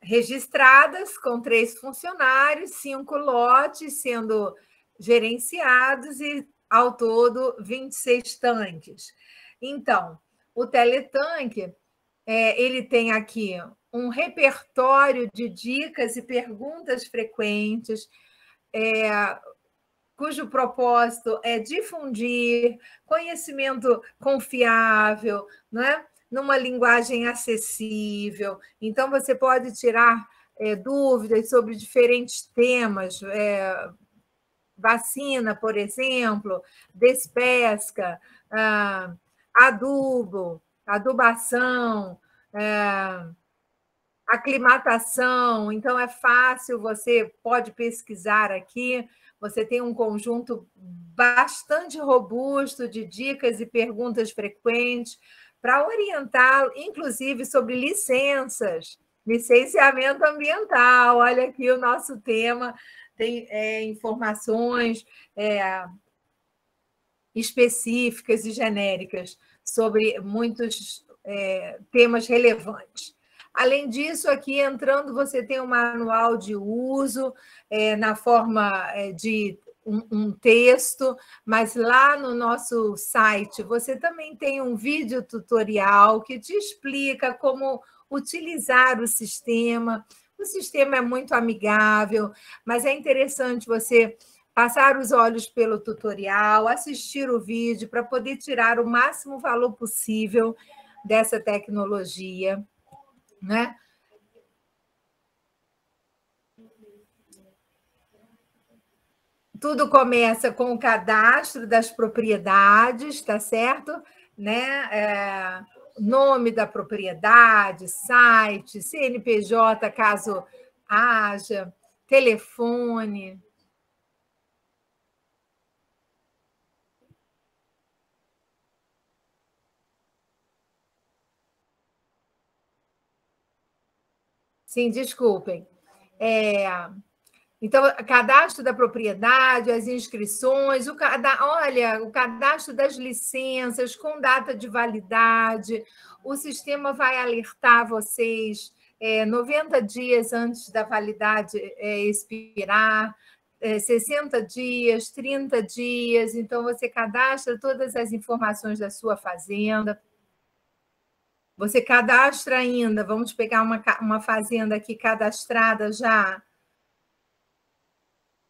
registradas, com 3 funcionários, 5 lotes sendo gerenciados e, ao todo, 26 tanques. Então, o teletanque, ele tem aqui um repertório de dicas e perguntas frequentes, cujo propósito é difundir conhecimento confiável, não é? Numa linguagem acessível. Então, você pode tirar dúvidas sobre diferentes temas, vacina, por exemplo, despesca, adubo, adubação, aclimatação. Então, é fácil, você pode pesquisar aqui. Você tem um conjunto bastante robusto de dicas e perguntas frequentes para orientar, inclusive, sobre licenciamento ambiental. Olha aqui o nosso tema, tem informações específicas e genéricas sobre muitos temas relevantes. Além disso, aqui entrando, você tem um manual de uso na forma de um texto, mas lá no nosso site você também tem um vídeo tutorial que te explica como utilizar o sistema. O sistema é muito amigável, mas é interessante você passar os olhos pelo tutorial, assistir o vídeo para poder tirar o máximo valor possível dessa tecnologia, né? Tudo começa com o cadastro das propriedades, tá certo? Né? Nome da propriedade, site, CNPJ, caso haja, telefone. Sim, desculpem. Então, cadastro da propriedade, as inscrições, o cadastro das licenças com data de validade. O sistema vai alertar vocês 90 dias antes da validade expirar, 60 dias, 30 dias. Então, você cadastra todas as informações da sua fazenda. Você cadastra ainda, vamos pegar uma fazenda aqui cadastrada já,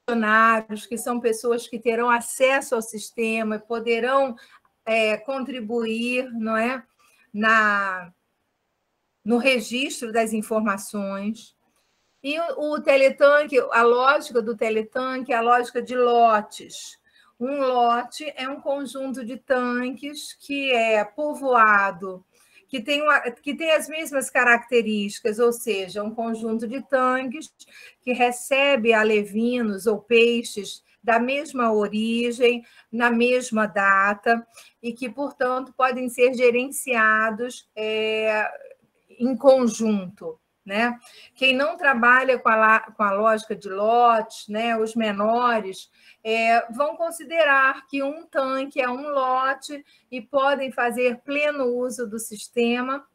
funcionários, que são pessoas que terão acesso ao sistema e poderão contribuir, não é, no registro das informações. E o teletanque, a lógica do teletanque é a lógica de lotes. Um lote é um conjunto de tanques que é povoado, que tem as mesmas características, ou seja, um conjunto de tanques que recebe alevinos ou peixes da mesma origem, na mesma data, e que, portanto, podem ser gerenciados em conjunto. Né? Quem não trabalha com a lógica de lotes, né, os menores, vão considerar que um tanque é um lote e podem fazer pleno uso do sistema,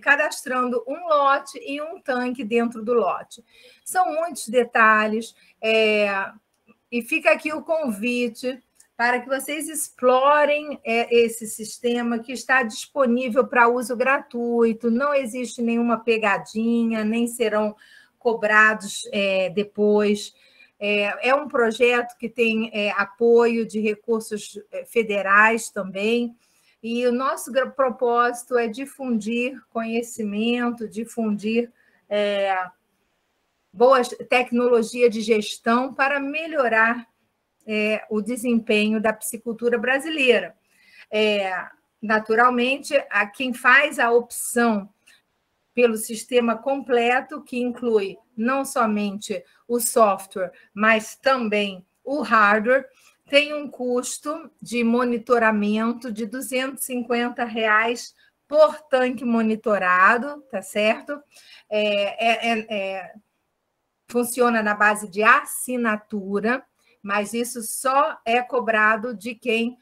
cadastrando um lote e um tanque dentro do lote. São muitos detalhes, e fica aqui o convite para que vocês explorem esse sistema que está disponível para uso gratuito, não existe nenhuma pegadinha, nem serão cobrados depois. É um projeto que tem apoio de recursos federais também, e o nosso propósito é difundir conhecimento, difundir boa tecnologia de gestão para melhorar o desempenho da piscicultura brasileira. Naturalmente, quem faz a opção pelo sistema completo, que inclui não somente o software, mas também o hardware, tem um custo de monitoramento de R$ 250 por tanque monitorado, tá certo? Funciona na base de assinatura, mas isso só é cobrado de quem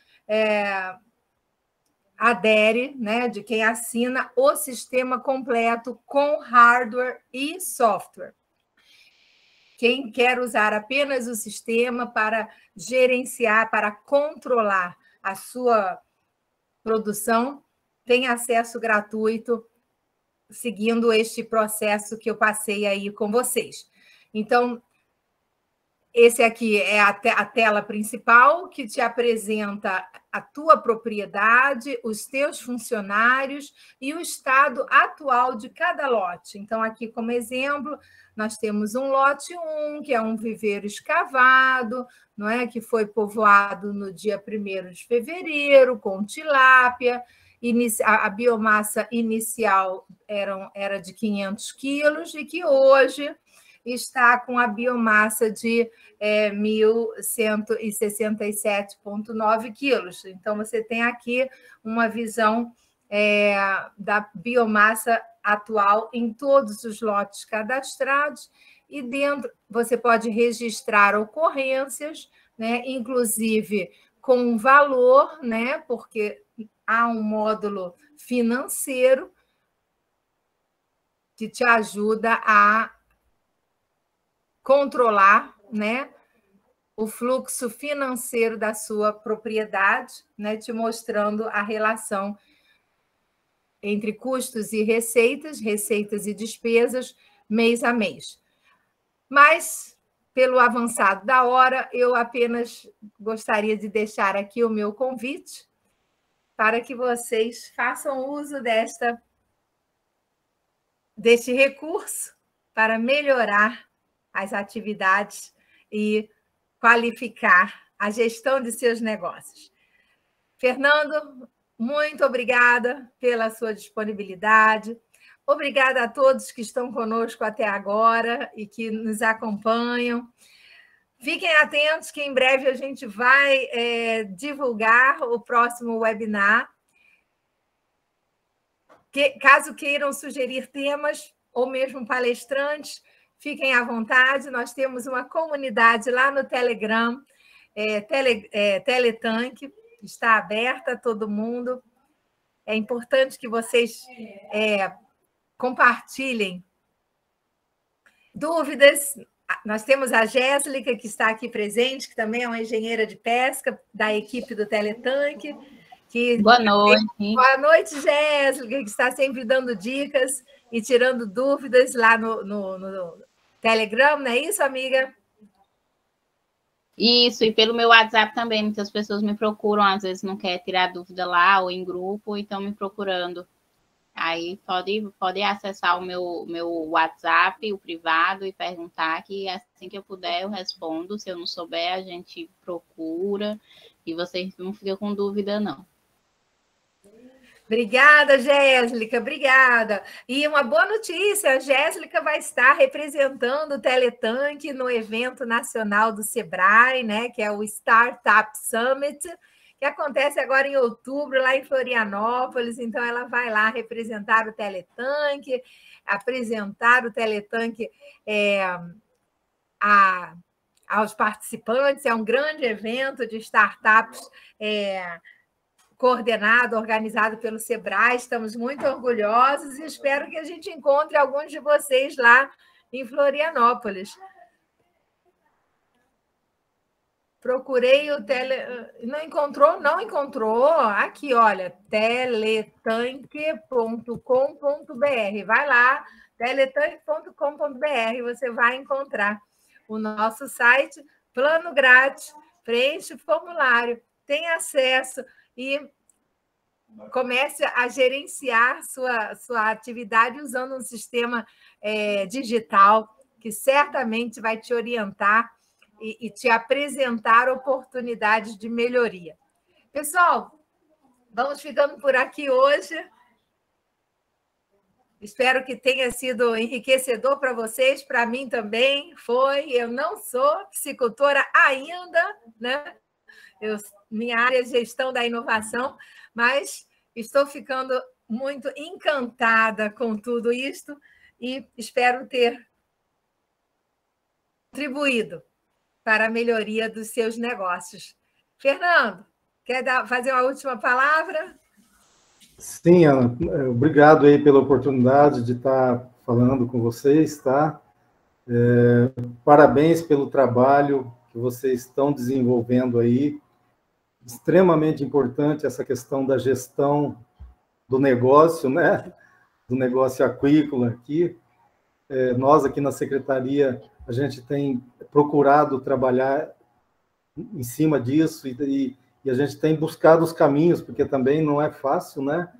adere, né, de quem assina o sistema completo com hardware e software. Quem quer usar apenas o sistema para gerenciar, para controlar a sua produção, tem acesso gratuito, seguindo este processo que eu passei aí com vocês. Então, esse aqui é a tela principal, que te apresenta a tua propriedade, os teus funcionários e o estado atual de cada lote. Então, aqui como exemplo, nós temos um lote 1, que é um viveiro escavado, não é? Que foi povoado no dia 1º de fevereiro, com tilápia. A biomassa inicial era de 500 quilos e que hoje está com a biomassa de 1.167,9 quilos. Então, você tem aqui uma visão da biomassa atual em todos os lotes cadastrados, e dentro você pode registrar ocorrências, né, inclusive com valor, né, porque há um módulo financeiro que te ajuda a controlar, né, o fluxo financeiro da sua propriedade, né, te mostrando a relação entre custos e receitas e despesas, mês a mês. Mas, pelo avançado da hora, eu apenas gostaria de deixar aqui o meu convite para que vocês façam uso deste recurso para melhorar as atividades e qualificar a gestão de seus negócios. Fernando, muito obrigada pela sua disponibilidade. Obrigada a todos que estão conosco até agora e que nos acompanham. Fiquem atentos que em breve a gente vai divulgar o próximo webinar. Caso queiram sugerir temas ou mesmo palestrantes, fiquem à vontade. Nós temos uma comunidade lá no Telegram, Teletank, está aberta a todo mundo. É importante que vocês compartilhem dúvidas. Nós temos a Jéssica, que está aqui presente, que também é uma engenheira de pesca da equipe do Teletank. Boa noite. Boa noite, Jéssica, que está sempre dando dicas e tirando dúvidas lá no Telegram, não é isso, amiga? Isso, e pelo meu WhatsApp também, muitas pessoas me procuram, às vezes não quer tirar dúvida lá ou em grupo, e estão me procurando. Aí pode acessar o meu WhatsApp, o privado, e perguntar, que assim que eu puder eu respondo. Se eu não souber, a gente procura, e vocês não ficam com dúvida, não. Obrigada, Jéssica, obrigada. E uma boa notícia, a Jéssica vai estar representando o Teletank no evento nacional do Sebrae, né, que é o Startup Summit, que acontece agora em outubro, lá em Florianópolis. Então, ela vai lá representar o Teletank, apresentar o Teletank aos participantes. É um grande evento de startups coordenado, organizado pelo Sebrae. Estamos muito orgulhosos e espero que a gente encontre alguns de vocês lá em Florianópolis. Procurei o Não encontrou? Não encontrou? Aqui, olha, teletank.com.br. Vai lá, teletank.com.br, você vai encontrar o nosso site, plano grátis, preenche o formulário, tem acesso e comece a gerenciar sua atividade usando um sistema digital que certamente vai te orientar e te apresentar oportunidades de melhoria. Pessoal, vamos ficando por aqui hoje. Espero que tenha sido enriquecedor para vocês, para mim também foi. Eu não sou psicultora ainda, né? Minha área é gestão da inovação, mas estou ficando muito encantada com tudo isto e espero ter contribuído para a melhoria dos seus negócios. Fernando, quer fazer uma última palavra? Sim, Ana, obrigado aí pela oportunidade de estar falando com vocês, tá? Parabéns pelo trabalho que vocês estão desenvolvendo aí. Extremamente importante essa questão da gestão do negócio, né? Do negócio aquícola aqui. Nós aqui na Secretaria, a gente tem procurado trabalhar em cima disso e a gente tem buscado os caminhos, porque também não é fácil, né?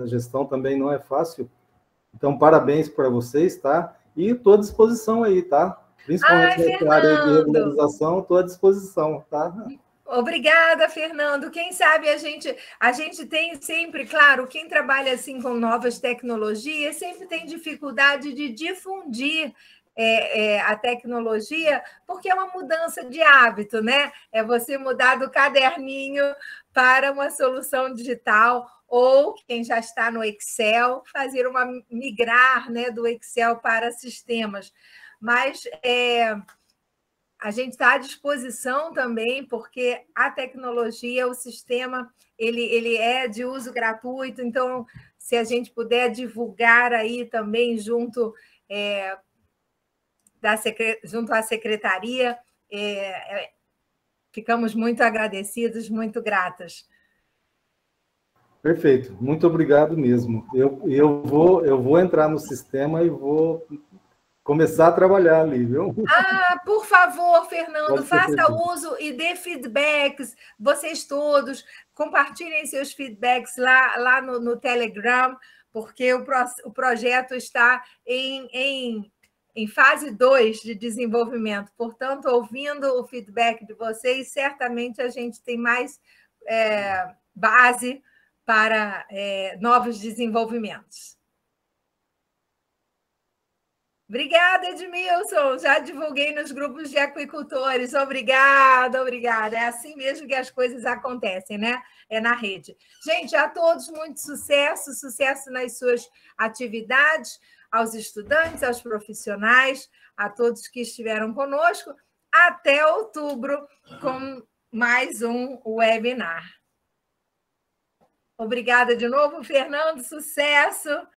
A gestão também não é fácil. Então, parabéns para vocês, tá? E estou à disposição aí, tá? Principalmente na área de regularização, estou à disposição, tá? Obrigada, Fernando. Quem sabe a gente tem sempre, claro, quem trabalha assim com novas tecnologias sempre tem dificuldade de difundir a tecnologia, porque é uma mudança de hábito, né? É você mudar do caderninho para uma solução digital, ou quem já está no Excel, migrar, né, do Excel para sistemas. Mas a gente está à disposição também, porque a tecnologia, o sistema, ele é de uso gratuito, então, se a gente puder divulgar aí também junto à secretaria, ficamos muito agradecidos, muito gratas. Perfeito, muito obrigado mesmo. Eu vou entrar no sistema e vou começar a trabalhar ali, viu? Por favor, Fernando, Pode ser faça perfeito. uso e dê feedbacks. Vocês todos, compartilhem seus feedbacks lá no Telegram, porque o projeto está em fase 2 de desenvolvimento. Portanto, ouvindo o feedback de vocês, certamente a gente tem mais base para novos desenvolvimentos. Obrigada, Edmilson. Já divulguei nos grupos de aquicultores. Obrigada, obrigada. É assim mesmo que as coisas acontecem, né? É na rede. Gente, a todos muito sucesso, sucesso nas suas atividades, aos estudantes, aos profissionais, a todos que estiveram conosco. Até outubro com mais um webinar. Obrigada de novo, Fernando. Sucesso.